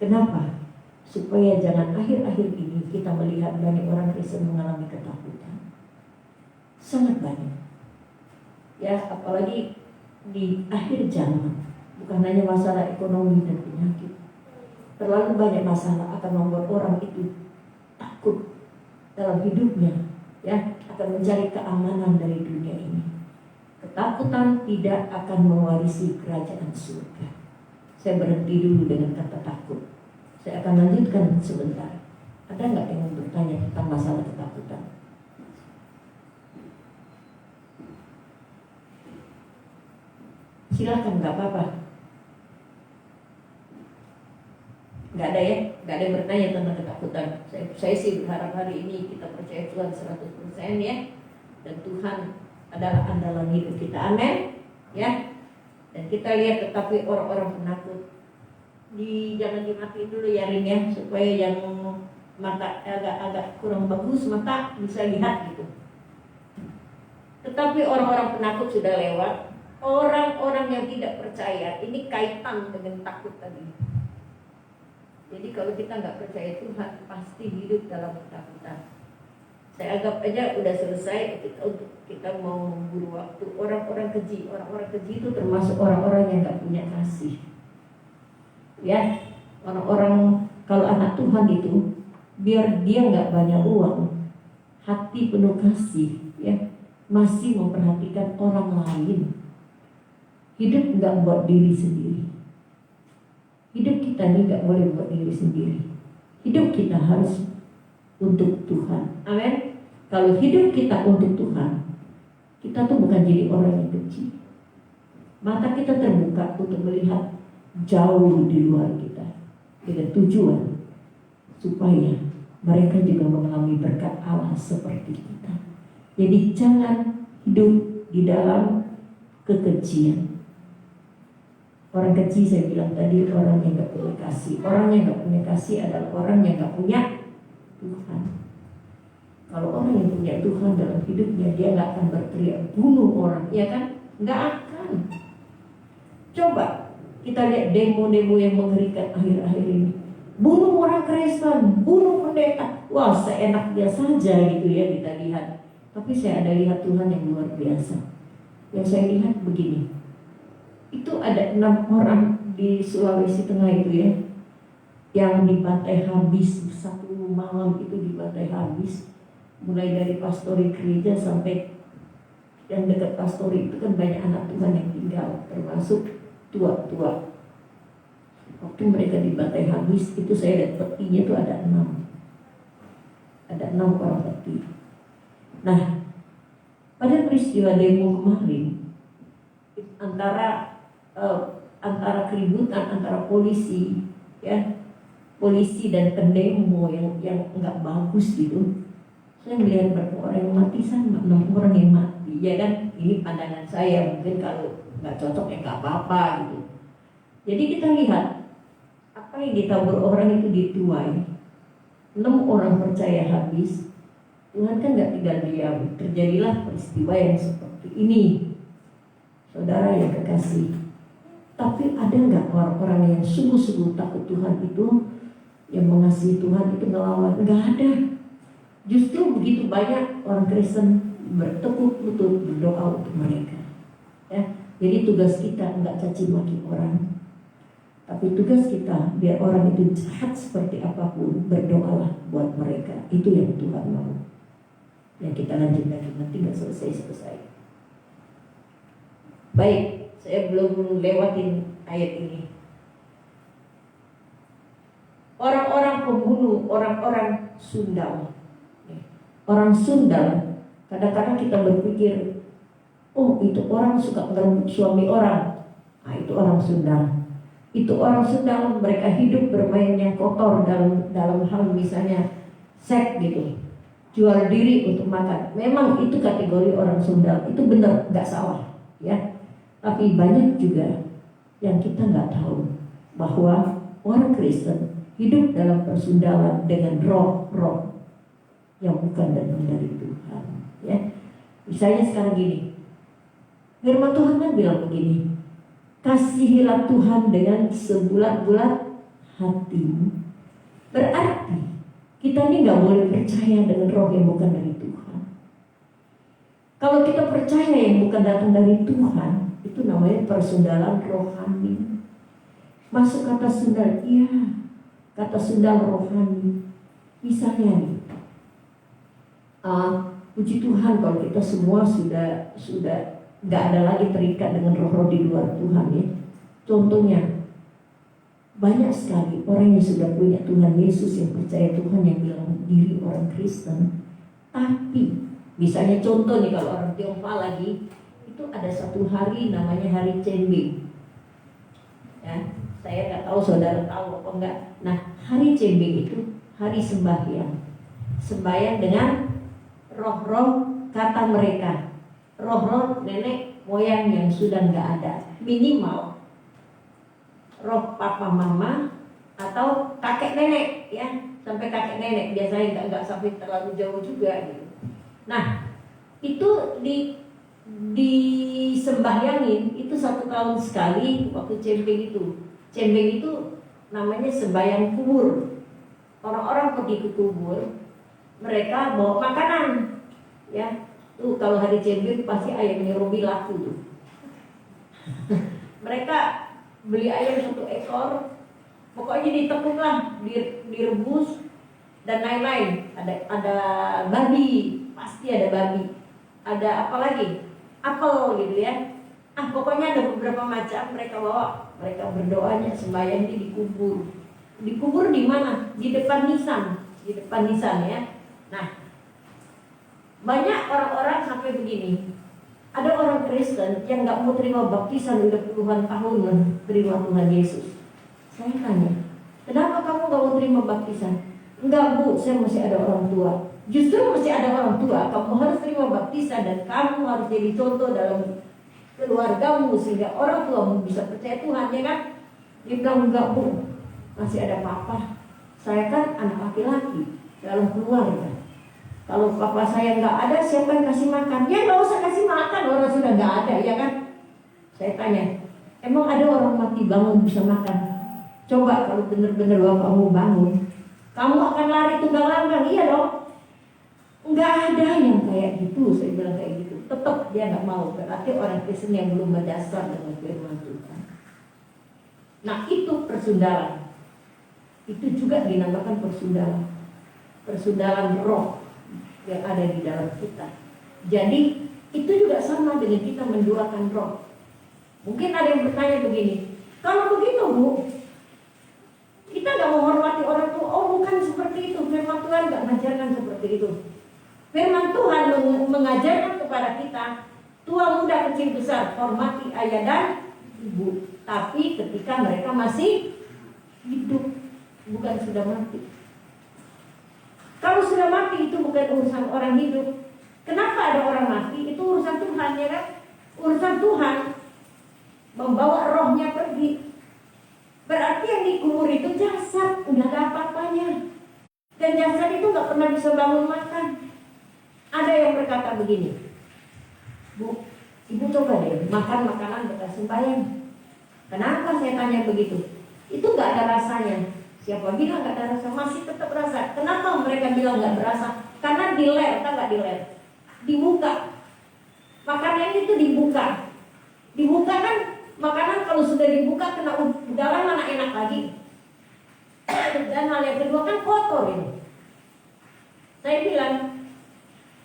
Kenapa? Supaya jangan akhir-akhir ini kita melihat banyak orang Kristen mengalami ketakutan. Sangat banyak. Ya, apalagi di akhir zaman. Bukan hanya masalah ekonomi dan penyakit. Terlalu banyak masalah akan membuat orang itu takut dalam hidupnya. Ya, akan mencari keamanan dari dunia ini. Ketakutan tidak akan mewarisi kerajaan surga. Saya berhenti dulu dengan kata takut. Saya akan lanjutkan sebentar. Ada nggak yang mau bertanya tentang masalah ketakutan? Silakan, nggak apa-apa. Nggak ada ya? Nggak ada yang bertanya tentang ketakutan. Saya sih berharap hari ini kita percaya Tuhan 100% ya. Dan Tuhan adalah andalan hidup kita. Amin. Ya. Dan kita lihat tetapi orang-orang penakut. Jangan dimatiin dulu ya Rin ya, supaya yang mata agak kurang bagus mata bisa lihat gitu. Tetapi orang-orang penakut sudah lewat. Orang-orang yang tidak percaya, ini kaitan dengan takut tadi. Jadi kalau kita nggak percaya Tuhan, pasti hidup dalam ketakutan. Saya anggap aja udah selesai untuk kita mau memburu waktu. Orang-orang keji itu termasuk orang-orang yang nggak punya kasih. Ya, orang-orang kalau anak Tuhan itu, biar dia nggak banyak uang, hati penuh kasih, ya, masih memperhatikan orang lain. Hidup nggak buat diri sendiri. Hidup kita ini nggak boleh buat diri sendiri. Hidup kita harus untuk Tuhan. Amin. Kalau hidup kita untuk Tuhan, kita tuh bukan jadi orang yang kecil. Mata kita terbuka untuk melihat jauh di luar kita dengan tujuan supaya mereka juga mengalami berkat Allah seperti kita. Jadi jangan hidup di dalam kekejian. Orang kecil saya bilang tadi orang yang gak punya kasih. Orang yang gak punya kasih adalah orang yang gak punya Tuhan. Kalau orang yang punya Tuhan dalam hidupnya, dia gak akan berteriak bunuh orang, ya kan? Gak akan. Coba kita lihat demo-demo yang mengerikan akhir-akhir ini. Bunuh orang Kristen, bunuh pendeta. Wah, seenaknya saja gitu ya kita lihat. Tapi saya ada lihat Tuhan yang luar biasa. Yang saya lihat begini. Itu ada 6 orang di Sulawesi Tengah itu ya, yang dibantai habis, satu malam itu dibantai habis. Mulai dari pastori gereja sampai yang dekat pastori itu kan banyak anak Tuhan yang tinggal, termasuk tua-tua. Waktu mereka dibantai habis itu saya lihat petinya itu ada 6. Ada 6 orang peti. Nah, pada peristiwa demo kemarin antara keributan antara polisi, ya, polisi dan pendemo yang nggak bagus gitu. Saya melihat berapa orang yang mati, sama 6 orang yang mati, ya kan? Ini pandangan saya, mungkin kalau nggak cocok ya nggak apa-apa gitu. Jadi kita lihat apa yang ditabur orang itu dituai. 6 orang percaya habis. Tuhan kan nggak tinggal diam, terjadilah peristiwa yang seperti ini. Saudara yang kekasih, tapi ada nggak orang-orang yang sungguh-sungguh takut Tuhan itu, yang mengasihi Tuhan itu ngelawan? Nggak ada. Justru begitu banyak orang Kristen bertekuk lutut berdoa untuk mereka. Ya, jadi tugas kita nggak caci maki orang, tapi tugas kita biar orang itu jahat seperti apapun, berdoalah buat mereka. Itu yang Tuhan mau. Ya, kita lanjut lagi, nanti nggak selesai. Baik, saya belum lewatin ayat ini. Orang-orang pembunuh, orang-orang sundal. Orang sundal, kadang-kadang kita berpikir, oh itu orang suka merebut suami orang. Nah, itu orang sundal. Itu orang sundal, mereka hidup bermain yang kotor dalam hal misalnya seks gitu, jual diri untuk makan. Memang itu kategori orang sundal, itu benar, nggak salah, ya. Tapi banyak juga yang kita nggak tahu bahwa orang Kristen hidup dalam persundalan dengan roh-roh yang bukan datang dari Tuhan, ya. Misalnya sekarang gini, firman Tuhan kan bilang begini, kasihilah Tuhan dengan sebulat-bulat hatimu. Berarti kita ini nggak boleh percaya dengan roh yang bukan dari Tuhan. Kalau kita percaya yang bukan datang dari Tuhan, itu namanya persundalan rohani. Masuk kata sundal, iya, kata sundal rohani. Misalnya nih, puji Tuhan kalau kita semua sudah nggak ada lagi terikat dengan roh-roh di luar Tuhan, ya. Contohnya banyak sekali orang yang sudah punya Tuhan Yesus, yang percaya Tuhan, yang bilang diri orang Kristen. Tapi misalnya contoh nih, kalau orang Tionghoa lagi, itu ada satu hari namanya hari Cembing, ya. Saya nggak tahu saudara tahu apa enggak. Nah, hari Cembing itu hari sembahyang dengan roh-roh, kata mereka, roh-roh nenek moyang yang sudah nggak ada, minimal roh papa mama atau kakek nenek, ya, sampai kakek nenek, biasanya nggak sampai terlalu jauh juga gitu. Nah, itu disembahyangin itu 1 tahun sekali waktu Cembing itu. Cembing itu namanya sembahyang kubur. Orang-orang pergi ke kubur, mereka bawa makanan, ya. Tuh kalau hari Cembir pasti ayamnya Robi laku tuh. Mereka beli ayam 1 ekor, pokoknya ditekuk lah, direbus dan lain-lain. Ada babi, pasti ada babi. Ada apa lagi? Apel gitu ya. Pokoknya ada beberapa macam mereka bawa. Mereka berdoanya sembahyang di kubur. Dikubur di mana? Di depan nisan ya. Nah, banyak orang-orang sampai begini. Ada orang Kristen yang nggak mau terima baptisan udah puluhan tahun terima Tuhan Yesus. Saya tanya, kenapa kamu nggak mau terima baptisan? Enggak bu, saya masih ada orang tua. Justru masih ada orang tua, kamu harus terima baptisan dan kamu harus jadi contoh dalam keluargamu sehingga orang tuamu bisa percaya Tuhan, ya kan? Dia bilang enggak bu, masih ada papa. Saya kan anak laki-laki dalam keluarga. Kalau papa saya nggak ada, siapa yang kasih makan? Ya nggak usah kasih makan, orang sudah nggak ada, ya kan? Saya tanya, emang ada orang mati bangun bisa makan? Coba kalau benar-benar bapakmu bangun, kamu akan lari tunggang langgang, iya dong? Nggak ada yang kayak gitu, saya bilang kayak gitu. Tetap dia nggak mau, berarti orang Kristen yang belum berdasar dengan firman Tuhan. Nah itu persundaran, itu juga dinamakan persundaran, persundaran roh yang ada di dalam kita. Jadi itu juga sama dengan kita mendoakan roh. Mungkin ada yang bertanya begini, kalau begitu bu, kita nggak menghormati orang tua. Oh bukan seperti itu, firman Tuhan nggak mengajarkan seperti itu. Firman Tuhan mengajarkan kepada kita, tua muda kecil besar hormati ayah dan ibu, tapi ketika mereka masih hidup, bukan sudah mati. Kalau sudah mati itu bukan urusan orang hidup. Kenapa ada orang mati? Itu urusan Tuhan, ya kan? Urusan Tuhan membawa rohnya pergi. Berarti yang dikubur itu jasad, nggak ada apa-apanya. Dan jasad itu nggak pernah bisa bangun makan. Ada yang berkata begini, bu, ibu coba deh makan makanan bekas sembahyang. Kenapa saya tanya begitu? Itu nggak ada rasanya. Siapa bilang nggak ada rasa? Masih tetap rasa. Kenapa mereka bilang nggak berasa? Karena diler, kan nggak diler? Dibuka. Makanan itu dibuka. Dibuka kan makanan kalau sudah dibuka kena udara mana enak lagi. Dan hal yang kedua kan kotor ini. Saya bilang,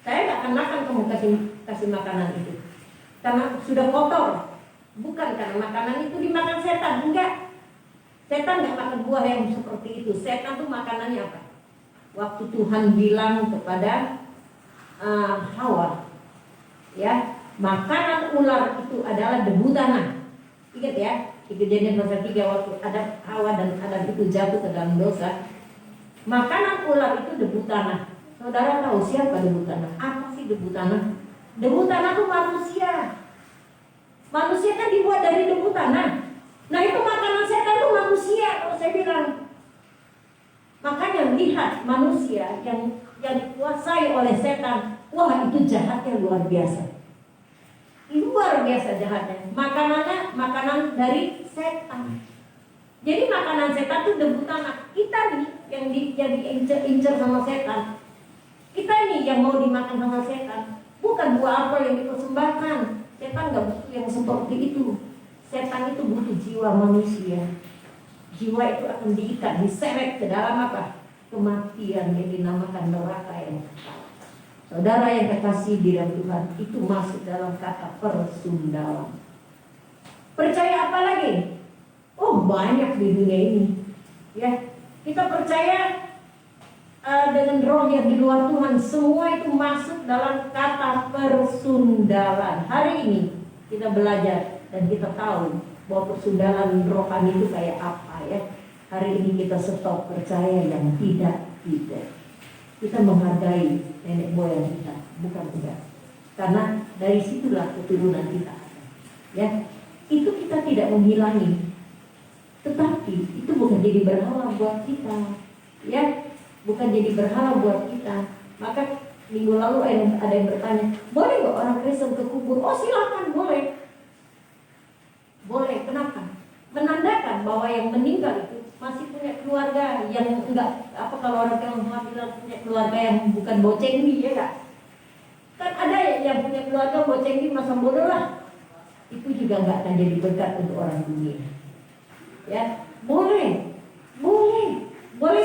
saya nggak akan makan kamu kasih makanan itu, karena sudah kotor. Bukan karena makanan itu dimakan setan, enggak. Setan nggak makan buah yang seperti itu. Setan tuh makanannya apa? Waktu Tuhan bilang kepada Hawa, ya, makanan ular itu adalah debu tanah. Ingat ya, di Kejadian pasal 3 waktu ada Hawa dan Adam itu jatuh ke dalam dosa. Makanan ular itu debu tanah. Saudara tahu siapa debu tanah? Apa sih debu tanah? Debu tanah itu manusia. Manusia kan dibuat dari debu tanah. Nah itu makanan setan itu manusia, kalau saya bilang. Makanya lihat manusia yang dikuasai oleh setan, wah itu jahatnya luar biasa. Luar biasa jahatnya. Makanannya makanan dari setan. Jadi makanan setan itu debu tanah. Kita nih yang diincar sama setan. Kita nih yang mau dimakan sama setan. Bukan buah apel yang dipersembahkan. Setan nggak butuh yang seperti itu. Setan itu butuh jiwa manusia. Jiwa itu akan diikat, diseret ke dalam apa? Kematian yang dinamakan neraka yang kekal. Saudara yang kekasih di dalam Tuhan, itu masuk dalam kata persundalan. Percaya apa lagi? Oh banyak di dunia ini. Ya, kita percaya dengan roh yang di luar Tuhan. Semua itu masuk dalam kata persundalan. Hari ini kita belajar dan kita tahu bahwa persundalan rohani itu kayak apa ya. Hari ini kita stop percaya yang tidak. Kita menghargai nenek moyang kita, bukan enggak. Karena dari situlah keturunan kita. Ya, itu kita tidak menghilangi. Tetapi itu bukan jadi berhala buat kita. Ya, bukan jadi berhala buat kita. Maka minggu lalu ada yang bertanya, boleh nggak orang Kristen ke kubur? Oh silakan, boleh. Boleh, kenapa? Menandakan bahwa yang meninggal itu masih punya keluarga yang enggak, apa kalau orang Tionghoa bilang punya keluarga yang bukan bocenggi, ya enggak? Kan ada yang punya keluarga bocenggi masa bodoh lah. Itu juga enggak akan jadi berkat untuk orang dunia. Ya, boleh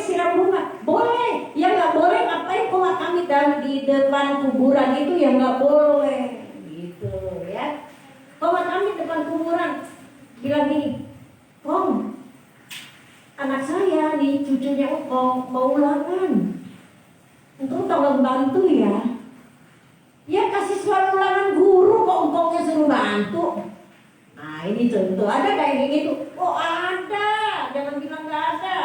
siram bunga, boleh. Yang nggak boleh ngapain kok kami dan di depan kuburan itu yang nggak boleh, gitu ya. Kalau kami depan kuburan bilang gini, Om, anak saya nih cucunya engkau mau ulangan, engkau tolong bantu ya. Ya kasih surat ulangan guru kok engkaunya suruh bantu. Nah ini contoh, ada kayak gitu. Oh ada, jangan bilang nggak ada.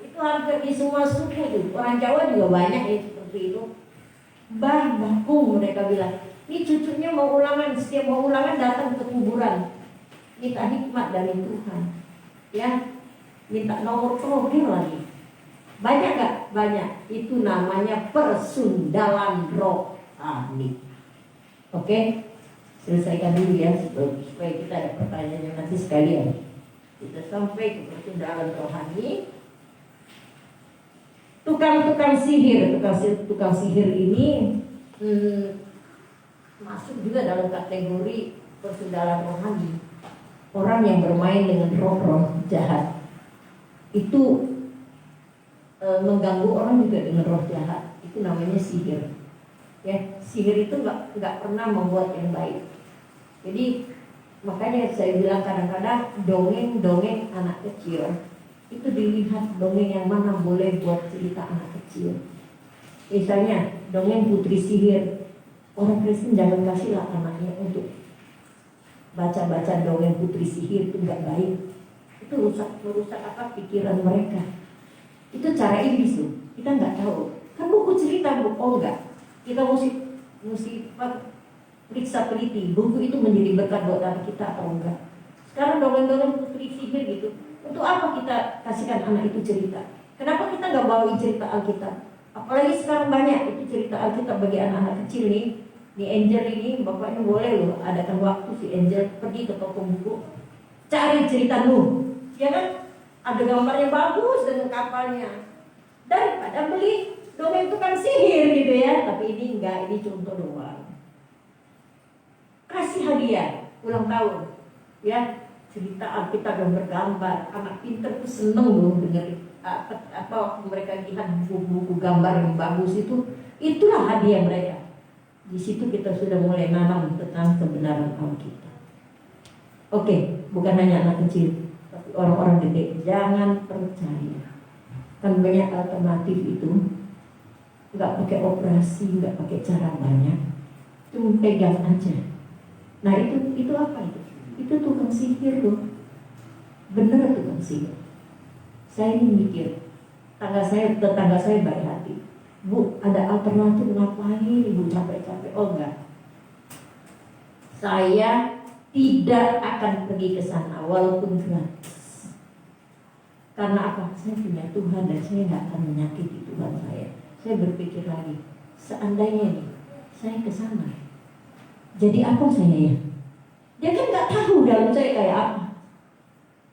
Itu hampir di semua suku tuh. Orang Jawa juga banyak ya seperti itu. Bahku mereka bilang, ini cucunya mau ulangan, setiap mau ulangan datang ke kuburan, minta hikmat dari Tuhan, ya, minta nomor profil lagi. Banyak nggak? Banyak. Itu namanya persundalan rohani. Oke, selesaikan dulu ya supaya kita ada pertanyaannya nanti sekalian. Kita sampai ke persundalan rohani. Tukang sihir ini masuk juga dalam kategori persundalan rohani. Orang yang bermain dengan roh-roh jahat itu mengganggu orang juga dengan roh jahat. Itu namanya sihir. Ya, sihir itu nggak pernah membuat yang baik. Jadi makanya saya bilang kadang-kadang dongeng anak kecil itu dilihat dongeng yang mana boleh buat cerita anak kecil. Misalnya dongeng putri sihir, orang Kristen jangan kasihlah anaknya untuk baca-baca dongeng putri sihir, itu nggak baik. Itu merusak apa pikiran mereka. Itu cara iblis tuh. Kita nggak tahu. Kan buku cerita bu, oh enggak. Kita mesti periksa teliti. Buku itu menjadi berkat buat anak kita atau enggak. Sekarang dongeng-dongeng putri sihir gitu. Untuk apa kita kasihkan anak itu cerita? Kenapa kita nggak bawain cerita Alkitab? Apalagi sekarang banyak itu cerita Alkitab bagi anak-anak kecil nih. Nih Angel ini, bapaknya boleh loh adakan waktu si Angel pergi ke toko buku, cari cerita Nuh, ya kan? Ada gambarnya bagus dengan kapalnya. Daripada beli dongeng tukang sihir gitu ya. Tapi ini enggak, ini contoh doang. Kasih hadiah ulang tahun, ya. Cerita Alkitab yang bergambar, anak pintar tuh seneng loh dengerin apa waktu mereka lihat buku-buku gambar yang bagus itulah hadiah mereka. Di situ kita sudah mulai nanam tentang kebenaran Alkitab. Oke, bukan hanya anak kecil, tapi orang-orang gede jangan percaya. Kan banyak alternatif itu, nggak pakai operasi, nggak pakai cara banyak, cuma pegang aja. Nah itu apa itu? Itu tukang sihir loh. Bener tukang sihir. Saya ini mikir, tetangga saya baik hati. Bu, ada alternatif ngapain ibu capek-capek? Oh enggak. Saya tidak akan pergi ke sana walaupun gratis. Karena apa? Saya punya Tuhan dan saya nggak akan menyakiti Tuhan saya. Saya berpikir lagi, seandainya nih saya ke sana, jadi apa saya ya? Dia kan nggak tahu dalam saya kayak apa.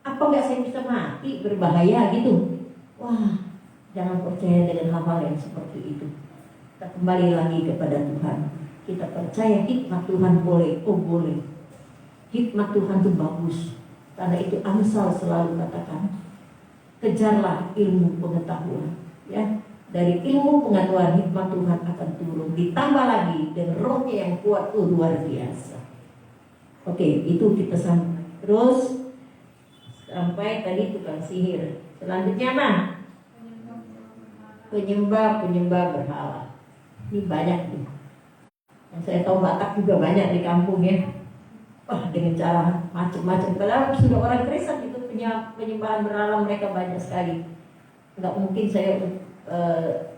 Apa nggak saya bisa mati berbahaya gitu? Wah, jangan percaya dengan hal-hal yang seperti itu. Kita kembali lagi kepada Tuhan. Kita percaya hikmat Tuhan boleh, oh boleh. Hikmat Tuhan itu bagus. Karena itu Amsal selalu katakan, kejarlah ilmu pengetahuan. Ya, dari ilmu pengetahuan hikmat Tuhan akan turun. Ditambah lagi dengan rohnya yang kuat, luar biasa. Oke, itu kita sampai. Terus sampai tadi tukang sihir. Selanjutnya mah penyembah berhala. Ini banyak nih. Yang saya tahu Batak juga banyak di kampung ya. Wah, dengan cara macam-macam. Padahal sudah orang Kristen itu penyembahan berhala mereka banyak sekali. Enggak mungkin saya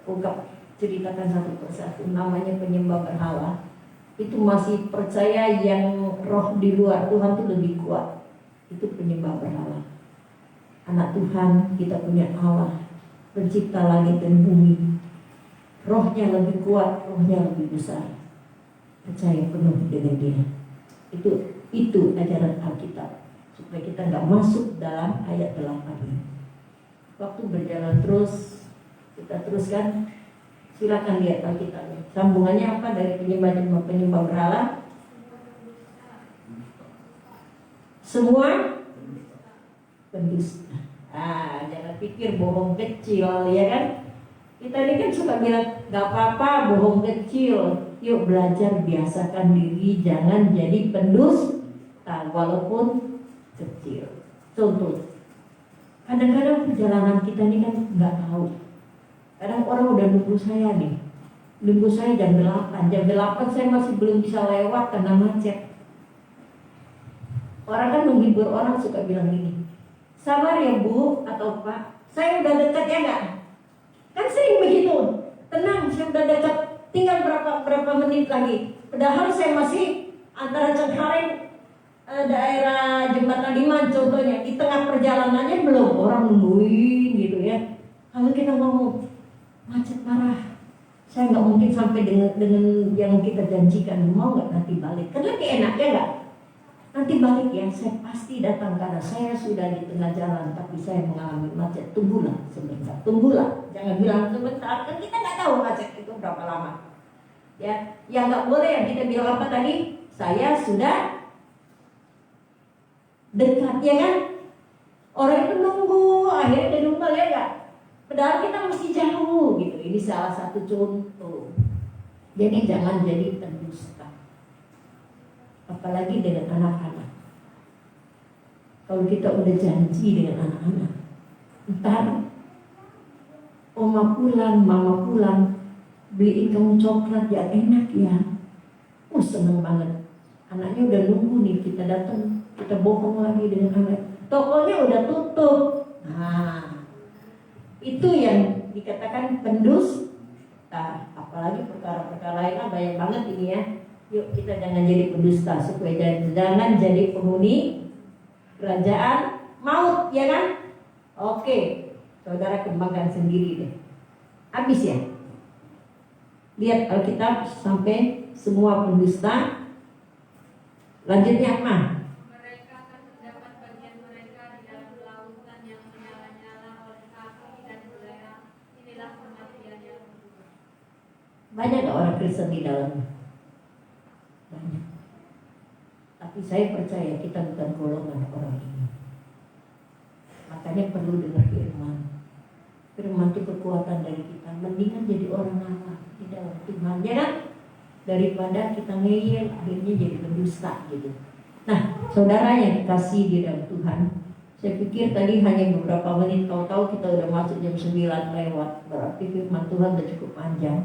ungkap ceritakan satu persatu. Namanya penyembah berhala. Itu masih percaya yang roh di luar Tuhan itu lebih kuat. Itu penyembah berhala. Anak Tuhan, kita punya Allah, pencipta langit dan bumi. Rohnya lebih kuat, rohnya lebih besar. Percaya penuh dengan dia. Itu ajaran Alkitab. Supaya kita nggak masuk dalam ayat 8 ini. Waktu berjalan terus, kita teruskan. Silakan lihat Alkitabnya. Sambungannya apa dari penyembah berhala? Semua pendusta. Jangan pikir bohong kecil, ya kan? Kita ini kan suka bilang gak apa-apa bohong kecil. Yuk belajar biasakan diri, jangan jadi pendusta walaupun kecil. Contoh, kadang-kadang perjalanan kita ini kan nggak tahu. Kadang orang udah nunggu saya nih, nunggu saya jam 8 saya masih belum bisa lewat karena macet. Orang kan menghibur orang suka bilang gini, sabar ya Bu atau Pak, saya udah dekat ya nggak? Kan sering begitu, tenang saya udah dekat, tinggal berapa menit lagi. Padahal saya masih antara Cengkareng daerah Jembatan Liman contohnya, di tengah perjalanannya belum orang nungguin gitu ya. Kalau kita ngomong macet parah, saya nggak mungkin sampai dengan yang kita janjikan. Mau nggak nanti balik? Kan lebih enak ya nggak? Nanti balik ya, saya pasti datang karena saya sudah di tengah jalan, tapi saya mengalami macet. Tunggulah sebentar, tunggulah. Jangan bilang sebentar, kan kita nggak tahu macet itu berapa lama. Ya, yang nggak boleh ya kita bilang apa tadi? Saya sudah dekat ya kan? Orang itu nunggu, akhirnya nunggu ya nggak? Padahal kita mesti jauh gitu. Ini salah satu contoh. Jadi jangan jadi pendusta. Apalagi dengan anak-anak. Kalau kita udah janji dengan anak-anak, ntar oma pulang, mama pulang, beliin kamu coklat ya, enak ya. Seneng banget. Anaknya udah nunggu nih, kita datang, kita bohong lagi dengan anak. Tokonya udah tutup. Nah, itu yang dikatakan pendusta. Apalagi perkara-perkara lainnya banyak banget ini ya. Yuk kita jangan jadi pendusta, supaya jangan jadi penghuni kerajaan maut, ya kan? Oke, saudara kembangkan sendiri deh. Habis ya. Lihat Alkitab sampai semua pendusta. Lanjutnya apa? Mereka akan mendapat bagian mereka di dalam lautan yang menyala-nyala oleh api dan belerang. Inilah kematian yang kedua. Banyak gak orang Kristen di dalamnya? Banyak. Tapi saya percaya kita bukan golongan orang ini. Makanya perlu dengar firman. Firman itu kekuatan dari kita. Mendingan jadi orang Allah di dalam Tuhan, ya kan? Daripada kita ngeyel akhirnya jadi pendusta gitu. Nah, saudara yang dikasih di dalam Tuhan, saya pikir tadi hanya beberapa menit. Tahu-tahu kita udah masuk jam 9 lewat. Berarti firman Tuhan udah cukup panjang.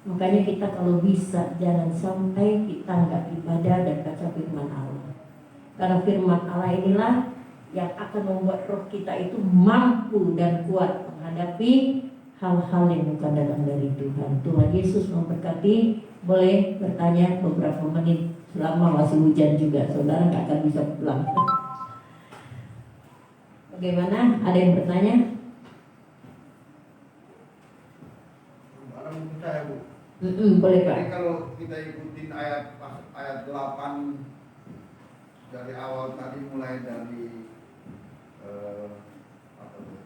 Makanya kita kalau bisa jangan sampai kita nggak ibadah dan baca firman Allah. Karena firman Allah inilah yang akan membuat roh kita itu mampu dan kuat menghadapi hal-hal yang bukan datang dari Tuhan. Tuhan Yesus memberkati. Boleh bertanya beberapa menit selama masih hujan juga. Saudara nggak akan bisa pulang. Bagaimana? Ada yang bertanya? Barang percaya Bu. Boleh Pak. Jadi kalau kita ikutin ayat 8 dari awal tadi, mulai dari apa tuh?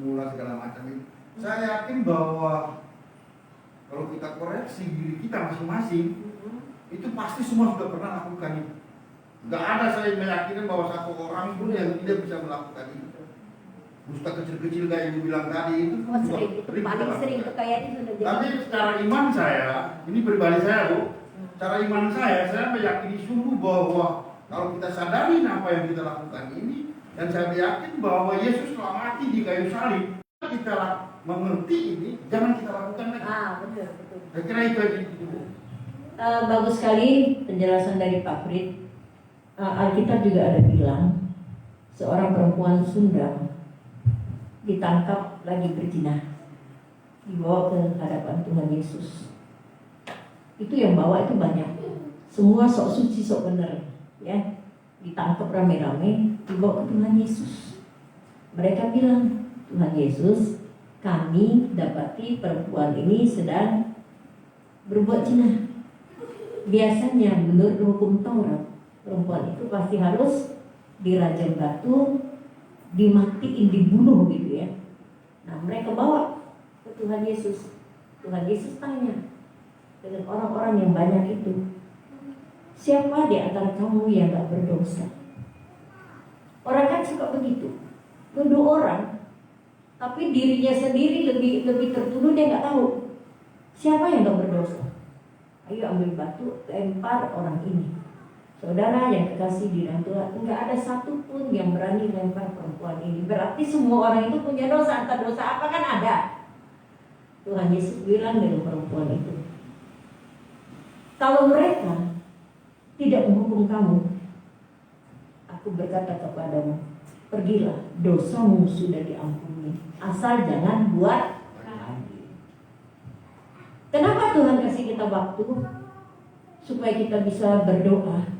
Mula segala macam itu. Saya yakin bahwa kalau kita koreksi diri kita masing-masing, itu pasti semua sudah pernah lakukan itu. Gak ada saya meyakinkan bahwa satu orang pun yang tidak bisa melakukan itu. Dusta kecil-kecil kayak ibu bilang tadi itu paling sering tuh kayaknya sudah jadi. Tapi secara iman saya, ini pribadi saya Bu, secara iman saya meyakini sungguh bahwa kalau kita sadari apa yang kita lakukan ini, dan saya yakin bahwa Yesus telah mati di kayu salib, kita mengerti ini, jangan kita lakukan lagi. Betul. Saya kira itu aja. Bagus sekali penjelasan dari Pak Frit. Alkitab juga ada bilang seorang perempuan Sunda ditangkap lagi berzina, dibawa ke hadapan Tuhan Yesus. Itu yang bawa itu banyak, semua sok suci sok benar, ya, ditangkap rame-rame, dibawa ke Tuhan Yesus. Mereka bilang, Tuhan Yesus, kami dapati perempuan ini sedang berbuat zina. Biasanya menurut hukum Taurat, perempuan itu pasti harus dirajam batu dimatiin, dibunuh gitu ya. Nah mereka bawa ke Tuhan Yesus. Tuhan Yesus tanya dengan orang-orang yang banyak itu, siapa di antara kamu yang gak berdosa? Orang kan suka begitu, nuduh orang, tapi dirinya sendiri lebih tertuduh, dia gak tahu siapa yang gak berdosa. Ayo ambil batu, lempar orang ini. Saudara yang kekasih di dalam Tuhan, enggak ada satupun yang berani lempar perempuan ini. Berarti semua orang itu punya dosa. Entah dosa apa kan ada. Tuhan Yesus bilang dengan perempuan itu, kalau mereka tidak menghukum kamu, aku berkata kepadamu, pergilah, dosamu sudah diampuni. Asal jangan buat lagi. Kenapa Tuhan kasih kita waktu? Supaya kita bisa berdoa.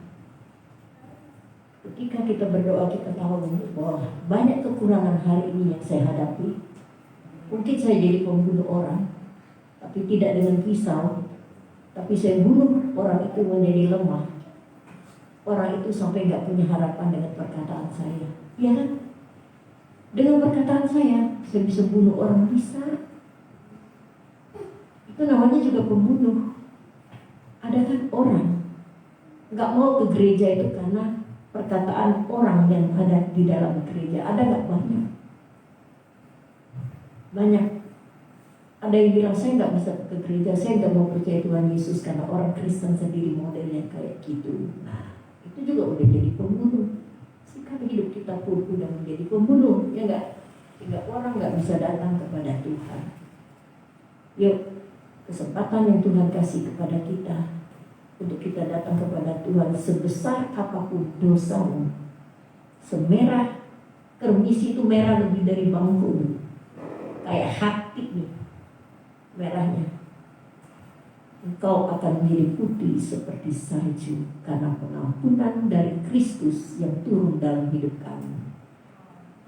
Ketika kita berdoa, kita tahu bahwa banyak kekurangan hari ini yang saya hadapi. Mungkin saya jadi pembunuh orang, tapi tidak dengan pisau, tapi saya bunuh orang itu menjadi lemah. Orang itu sampai gak punya harapan dengan perkataan saya. Iya kan? Dengan perkataan saya bisa bunuh orang, bisa. Itu namanya juga pembunuh. Ada kan orang gak mau ke gereja itu karena perkataan orang yang ada di dalam gereja. Ada gak? Banyak. Banyak. Ada yang bilang saya gak bisa ke gereja, saya gak mau percaya Tuhan Yesus karena orang Kristen sendiri modelnya kayak gitu. Nah, itu juga udah jadi pembunuh. Sikap hidup kita pun udah menjadi pembunuh, ya gak? Sehingga orang gak bisa datang kepada Tuhan. Yuk, kesempatan yang Tuhan kasih kepada kita untuk kita datang kepada Tuhan, sebesar apapun dosamu, semerah kermis itu merah lebih dari bangku, kayak hati nih merahnya, engkau akan menjadi putih seperti salju karena pengampunan dari Kristus yang turun dalam hidup kamu.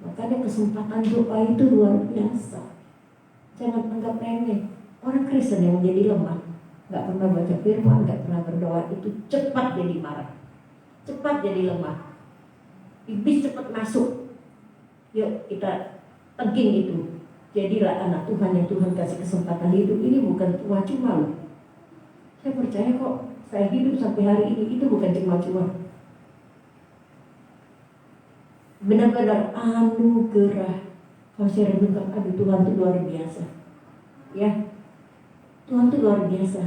Makanya kesempatan doa itu luar biasa. Jangan anggap remeh. Orang Kristen yang menjadi lemah, gak pernah baca firman, gak pernah berdoa, itu cepat jadi marah, cepat jadi lemah, iblis cepat masuk. Yuk kita teging itu. Jadilah anak Tuhan yang Tuhan kasih kesempatan hidup. Ini bukan cuma-cuma loh. Saya percaya kok saya hidup sampai hari ini itu bukan cuma-cuma. Benar-benar anugerah. Kalau saya renungkan, aduh Tuhan itu luar biasa. Ya, Tuhan itu luar biasa.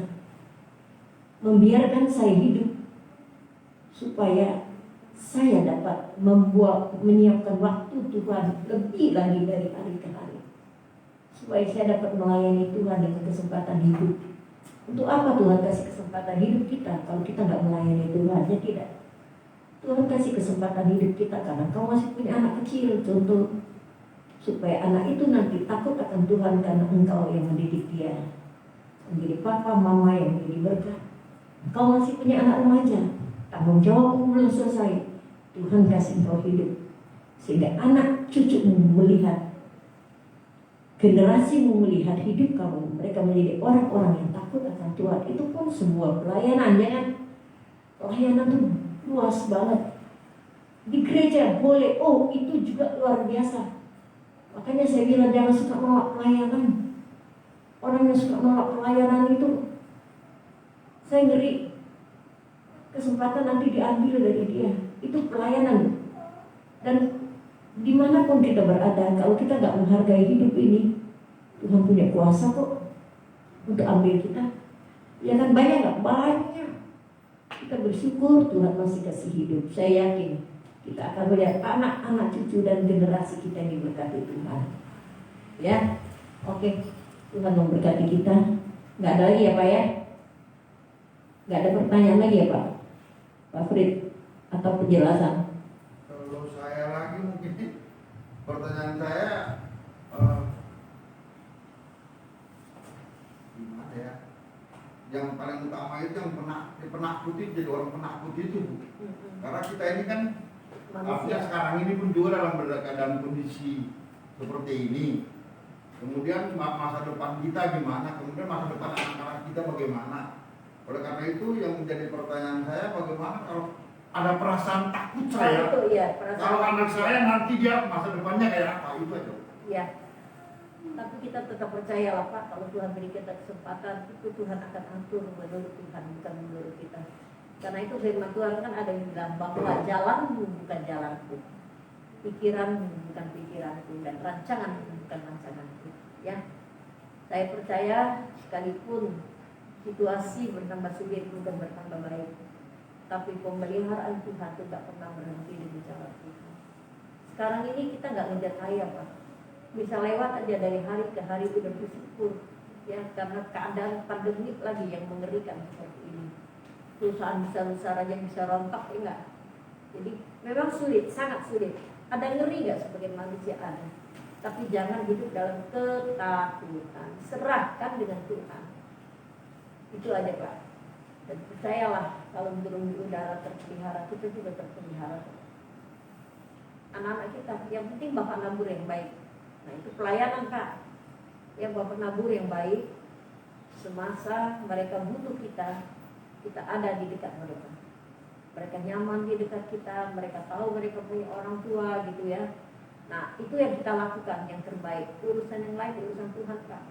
Membiarkan saya hidup supaya saya dapat menyiapkan waktu Tuhan lebih lagi dari hari ke hari, supaya saya dapat melayani Tuhan dengan kesempatan hidup. Untuk apa Tuhan kasih kesempatan hidup kita kalau kita nggak melayani Tuhan? Ya tidak. Tuhan kasih kesempatan hidup kita karena kau masih punya anak kecil, contoh, supaya anak itu nanti takut akan Tuhan karena engkau yang mendidik dia, menjadi papa mama yang menjadi berkat. Kau masih punya anak remaja, tanggung jawabmu belum selesai. Tuhan kasih kau hidup sehingga anak cucumu melihat, generasimu melihat hidup kamu, mereka menjadi orang-orang yang takut akan Tuhan. Itu pun sebuah pelayanan. Jangan pelayanan tuh luas banget. Di gereja boleh, oh itu juga luar biasa. Makanya saya bilang jangan suka nolak pelayanan. Orang yang suka nolak pelayanan itu, saya ngeri kesempatan nanti diambil dari dia. Itu pelayanan. Dan dimanapun kita berada, kalau kita gak menghargai hidup ini, Tuhan punya kuasa kok untuk ambil kita. Ya kan, banyak gak? Banyak. Kita bersyukur Tuhan masih kasih hidup. Saya yakin kita akan melihat anak-anak cucu dan generasi kita yang diberkati Tuhan. Ya, oke. Tuhan memberkati kita. Gak ada lagi ya Pak ya? Gak ada pertanyaan lagi ya Pak? Pak Frid, atau penjelasan? Kalau saya lagi mungkin pertanyaan saya gimana ya? Yang paling utama itu yang penakut itu, jadi orang penakut itu. Karena kita ini kan artinya sekarang ini pun juga dalam kondisi seperti ini. Kemudian masa depan kita gimana? Kemudian masa depan anak-anak kita bagaimana? Oleh karena itu yang menjadi pertanyaan saya, bagaimana kalau ada perasaan takut Oh, saya. itu ya, perasaan. Kalau anak saya nanti dia masa depannya kayak apa, itu aja. Ya. Tapi kita tetap percaya lah Pak, kalau Tuhan beri kita kesempatan, itu Tuhan akan atur menurut Tuhan, bukan menurut kita. Karena itu firman Tuhan kan ada yang bilang bahwa jalanmu bukan jalanku, pikiranmu bukan pikiranku, dan rancanganmu bukan rancanganku. Ya, saya percaya sekalipun situasi bertambah sulit dan bertambah baik, tapi pemeliharaan Tuhan itu tidak pernah berhenti di jalan Tuhan. Sekarang ini kita nggak ngejar kaya Pak, bisa lewat aja dari hari ke hari udah bersyukur ya, karena keadaan pandemik lagi yang mengerikan seperti ini. Perusahaan besar-besar aja bisa rontok, ya enggak? Jadi memang sulit, sangat sulit. Ada ngeri nggak sebagai manusia ada, tapi jangan hidup dalam ketakutan. Serahkan dengan Tuhan. Itu aja Pak. Dan percayalah kalau burung di udara terpelihara, kita juga terpelihara. Anak-anak kita, yang penting bapak nabur yang baik. Nah itu pelayanan Pak. Yang bapak nabur yang baik, semasa mereka butuh kita ada di dekat mereka. Mereka nyaman di dekat kita, mereka tahu mereka punya orang tua gitu ya. Nah itu yang kita lakukan yang terbaik. Urusan yang lain urusan Tuhan Pak.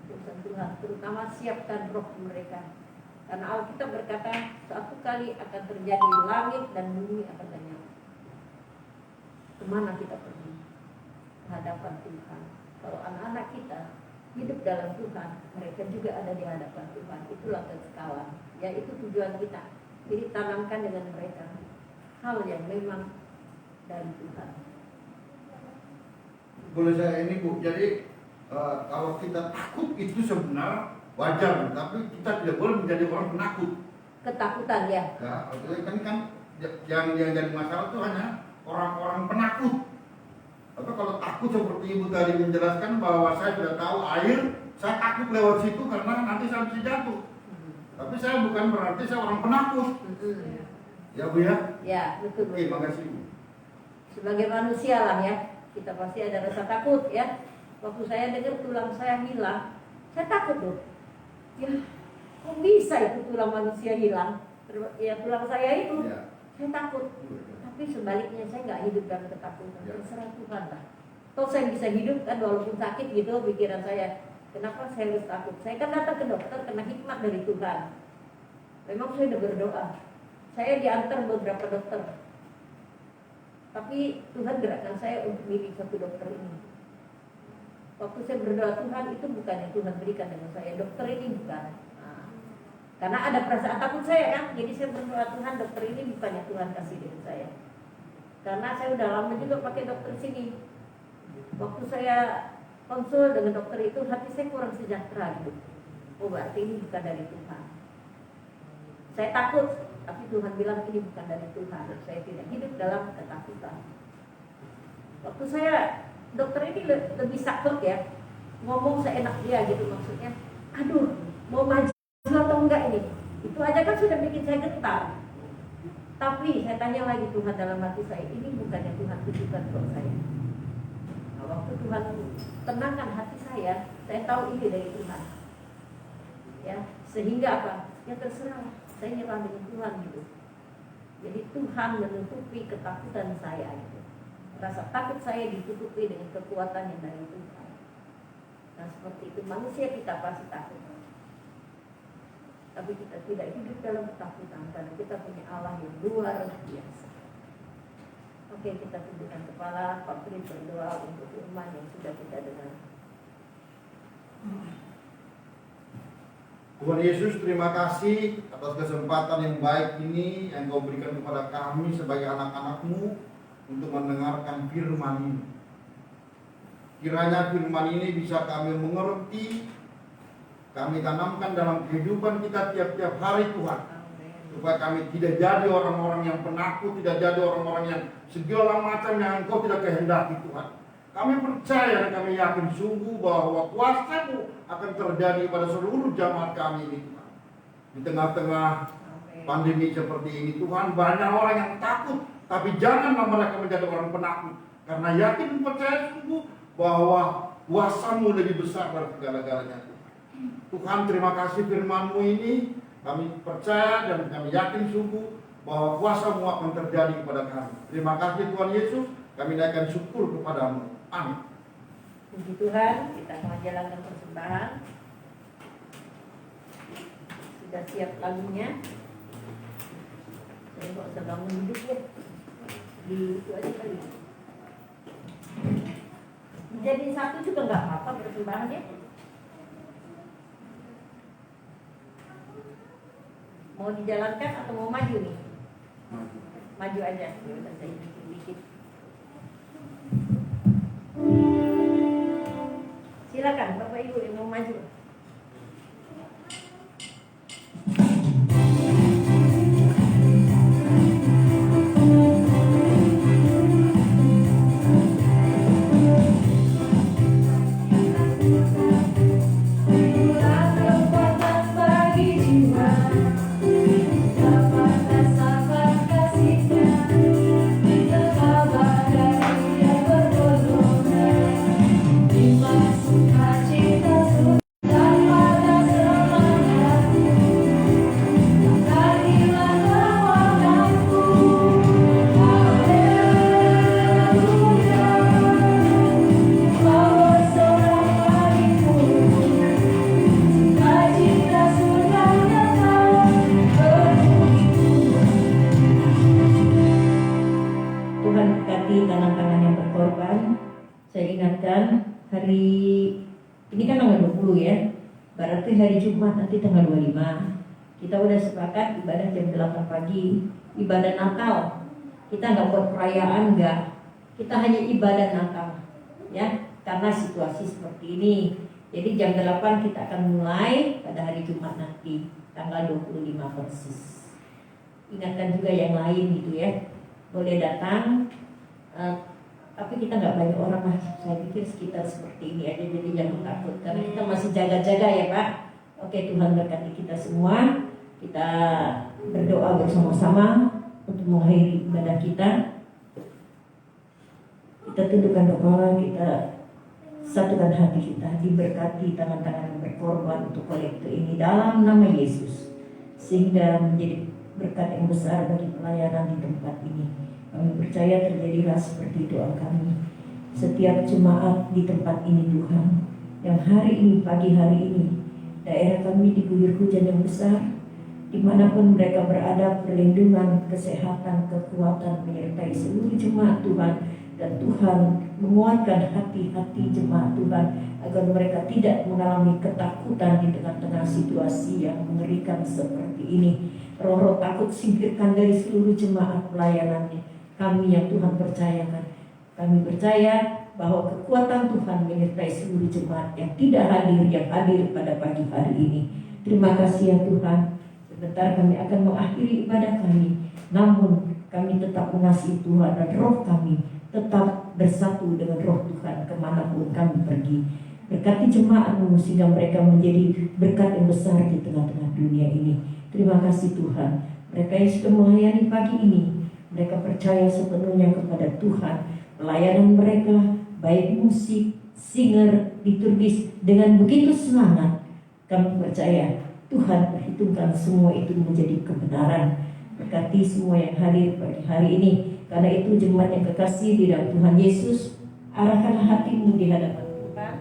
Urusan Tuhan, terutama siapkan roh mereka. Karena Alkitab berkata suatu kali akan terjadi langit dan bumi akan lenyap. Kemana kita pergi? Hadapan Tuhan. Kalau anak-anak kita hidup dalam Tuhan, mereka juga ada di hadapan Tuhan. Itulah kekekalan. Ya itu tujuan kita. Jadi tanamkan dengan mereka hal yang memang dari Tuhan. Boleh saya ini Bu, jadi kalau kita takut itu sebenarnya wajar, tapi kita tidak boleh menjadi orang penakut. Ketakutan ya. Ya, kan yang jadi masalah itu hanya orang-orang penakut. Tapi kalau takut seperti Ibu tadi menjelaskan bahwa saya sudah tahu air, saya takut lewat situ karena nanti saya bisa jatuh. Tapi saya bukan berarti saya orang penakut. Ya Bu ya? Ya betul. Oke, makasih Bu. Sebagai manusia lah ya, kita pasti ada rasa takut ya. Waktu saya dengar tulang saya hilang, saya takut loh. Ya, kok bisa itu tulang manusia hilang? Ya tulang saya itu, Ya. saya takut. Tapi sebaliknya saya nggak hidup dalam ketakutan, Ya. terserah Tuhan lah. Toh saya bisa hidup kan walaupun sakit gitu pikiran saya. Kenapa saya harus takut? Saya kan datang ke dokter karena hikmat dari Tuhan. Memang saya udah berdoa. Saya diantar beberapa dokter. Tapi Tuhan gerakkan saya untuk milih satu dokter ini. Waktu saya berdoa Tuhan itu bukan yang Tuhan berikan dengan saya. Dokter ini bukan. Nah, karena ada perasaan takut saya kan. Jadi saya berdoa Tuhan dokter ini bukan yang Tuhan kasih dengan saya. Karena saya udah lama juga pakai dokter sini. Waktu saya konsul dengan dokter itu hati saya kurang sejahtera gitu. Oh berarti ini bukan dari Tuhan. Saya takut, tapi Tuhan bilang ini bukan dari Tuhan. Saya tidak hidup dalam ketakutan. Waktu saya dokter ini lebih saklek ya, ngomong seenak dia gitu maksudnya. Aduh, mau maju atau enggak ini? Itu aja kan sudah bikin saya getar. Tapi saya tanya lagi Tuhan dalam hati saya, ini bukan yang Tuhan tujukan buat saya. Nah, waktu Tuhan tenangkan hati saya tahu ini dari Tuhan. Ya, sehingga apa? Ya terserah, saya nyerah dengan Tuhan gitu. Jadi Tuhan menutupi ketakutan saya gitu. Rasa takut saya ditutupi dengan kekuatan yang dari Tuhan. Nah seperti itu manusia kita pasti takut. Tapi kita tidak hidup dalam ketakutan karena kita punya Allah yang luar biasa. Oke, kita tundukkan kepala, Pak Pri berdoa untuk firman yang sudah kita dengar. Tuhan Yesus, terima kasih atas kesempatan yang baik ini yang Kau berikan kepada kami sebagai anak-anak-Mu untuk mendengarkan firman ini. Kiranya firman ini bisa kami mengerti, kami tanamkan dalam kehidupan kita tiap-tiap hari Tuhan. Supaya kami tidak jadi orang-orang yang penakut, tidak jadi orang-orang yang segala macam yang Engkau tidak kehendaki Tuhan. Kami percaya dan kami yakin sungguh bahwa kuasa-Mu akan terjadi pada seluruh jamaat kami ini Tuhan. Di tengah-tengah pandemi seperti ini Tuhan, banyak orang yang takut, tapi janganlah mereka menjadi orang penakut. Karena yakin dan percaya sungguh bahwa kuasa-Mu lebih besar dari segala-galanya Tuhan. Tuhan, terima kasih firman-Mu ini. Kami percaya dan kami yakin sungguh bahwa kuasa-Mu akan terjadi kepada kami. Terima kasih Tuhan Yesus, kami naikkan syukur kepadamu. Amin. Puji Tuhan, kita menjalankan persembahan. Sudah siap lagunya. Saya nggak usah bangun duduk ya. Di itu aja kali. Jadi satu juga nggak apa-apa persembahannya. Mau dijalankan atau mau maju nih? Maju aja. Ya udah, saya dikit-dikit. Silakan Bapak Ibu yang mau maju. Hari Jumat nanti tanggal 25 kita udah sepakat ibadah jam 8 pagi, ibadah Natal. Kita nggak buat perayaan, nggak, kita hanya ibadah Natal ya, karena situasi seperti ini. Jadi jam 8 kita akan mulai pada hari Jumat nanti tanggal 25 persis. Ingatkan juga yang lain gitu ya, boleh datang, tapi kita nggak banyak orang lah. Saya pikir sekitar seperti ini aja, jadi jangan takut karena kita masih jaga-jaga ya Pak. Oke, Tuhan berkati kita semua. Kita berdoa bersama-sama untuk mengakhiri ibadah kita. Kita tundukkan kepala, kita satukan hati kita, diberkati tangan-tangan yang berkorban untuk kolekte ini dalam nama Yesus, sehingga menjadi berkat yang besar bagi pelayanan di tempat ini. Kami percaya terjadilah seperti doa kami. Setiap jemaat di tempat ini Tuhan, yang hari ini, pagi hari ini, daerah kami diguyur hujan yang besar, dimanapun mereka berada, perlindungan, kesehatan, kekuatan menyertai seluruh jemaat Tuhan, dan Tuhan menguatkan hati-hati jemaat Tuhan agar mereka tidak mengalami ketakutan di tengah-tengah situasi yang mengerikan seperti ini. Roh-roh takut singkirkan dari seluruh jemaat pelayanannya. Kami yang Tuhan percayakan, kami percaya bahwa kekuatan Tuhan menyertai seluruh jemaat yang tidak hadir, yang hadir pada pagi hari ini. Terima kasih ya Tuhan. Sebentar kami akan mengakhiri ibadah kami, namun kami tetap mengasihi Tuhan dan roh kami tetap bersatu dengan roh Tuhan kemanapun kami pergi. Berkati jemaat-Mu sehingga mereka menjadi berkat yang besar di tengah-tengah dunia ini. Terima kasih Tuhan. Mereka yang sudah melayani pagi ini, mereka percaya sepenuhnya kepada Tuhan. Pelayanan mereka, baik musik, singer, liturgis, dengan begitu semangat. Kami percaya Tuhan perhitungkan semua itu menjadi kebenaran. Berkati semua yang hadir pada hari ini. Karena itu jemaat yang kekasih di dalam Tuhan Yesus, arahkanlah hatimu di hadapan Tuhan.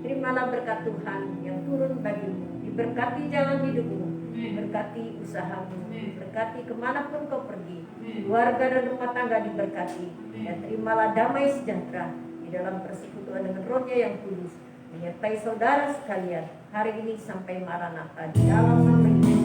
Terimalah berkat Tuhan yang turun bagimu. Diberkati jalan hidupmu, berkati usahamu, berkati kemanapun kau pergi. Keluarga dan rumah tangga diberkati. Dan terimalah damai sejahtera di dalam persekutuan dengan Roh-Nya yang kudus, menyertai saudara sekalian hari ini sampai Maranatha di dalam nama Yesus.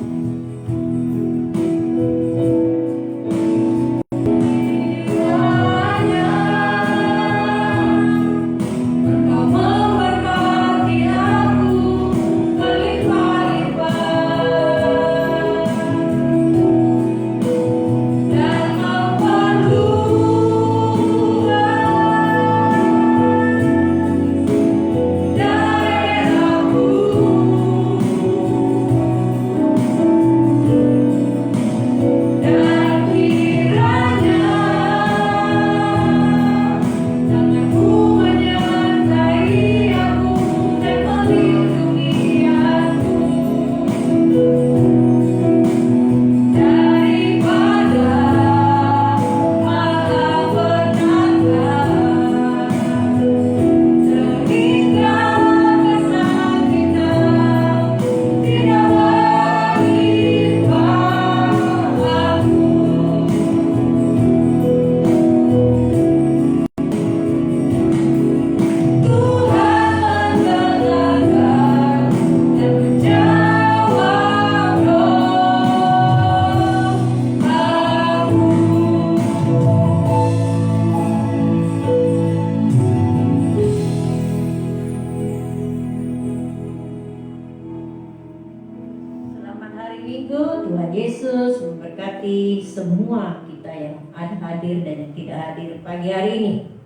yang ada hadir dan yang tidak hadir pagi hari ini.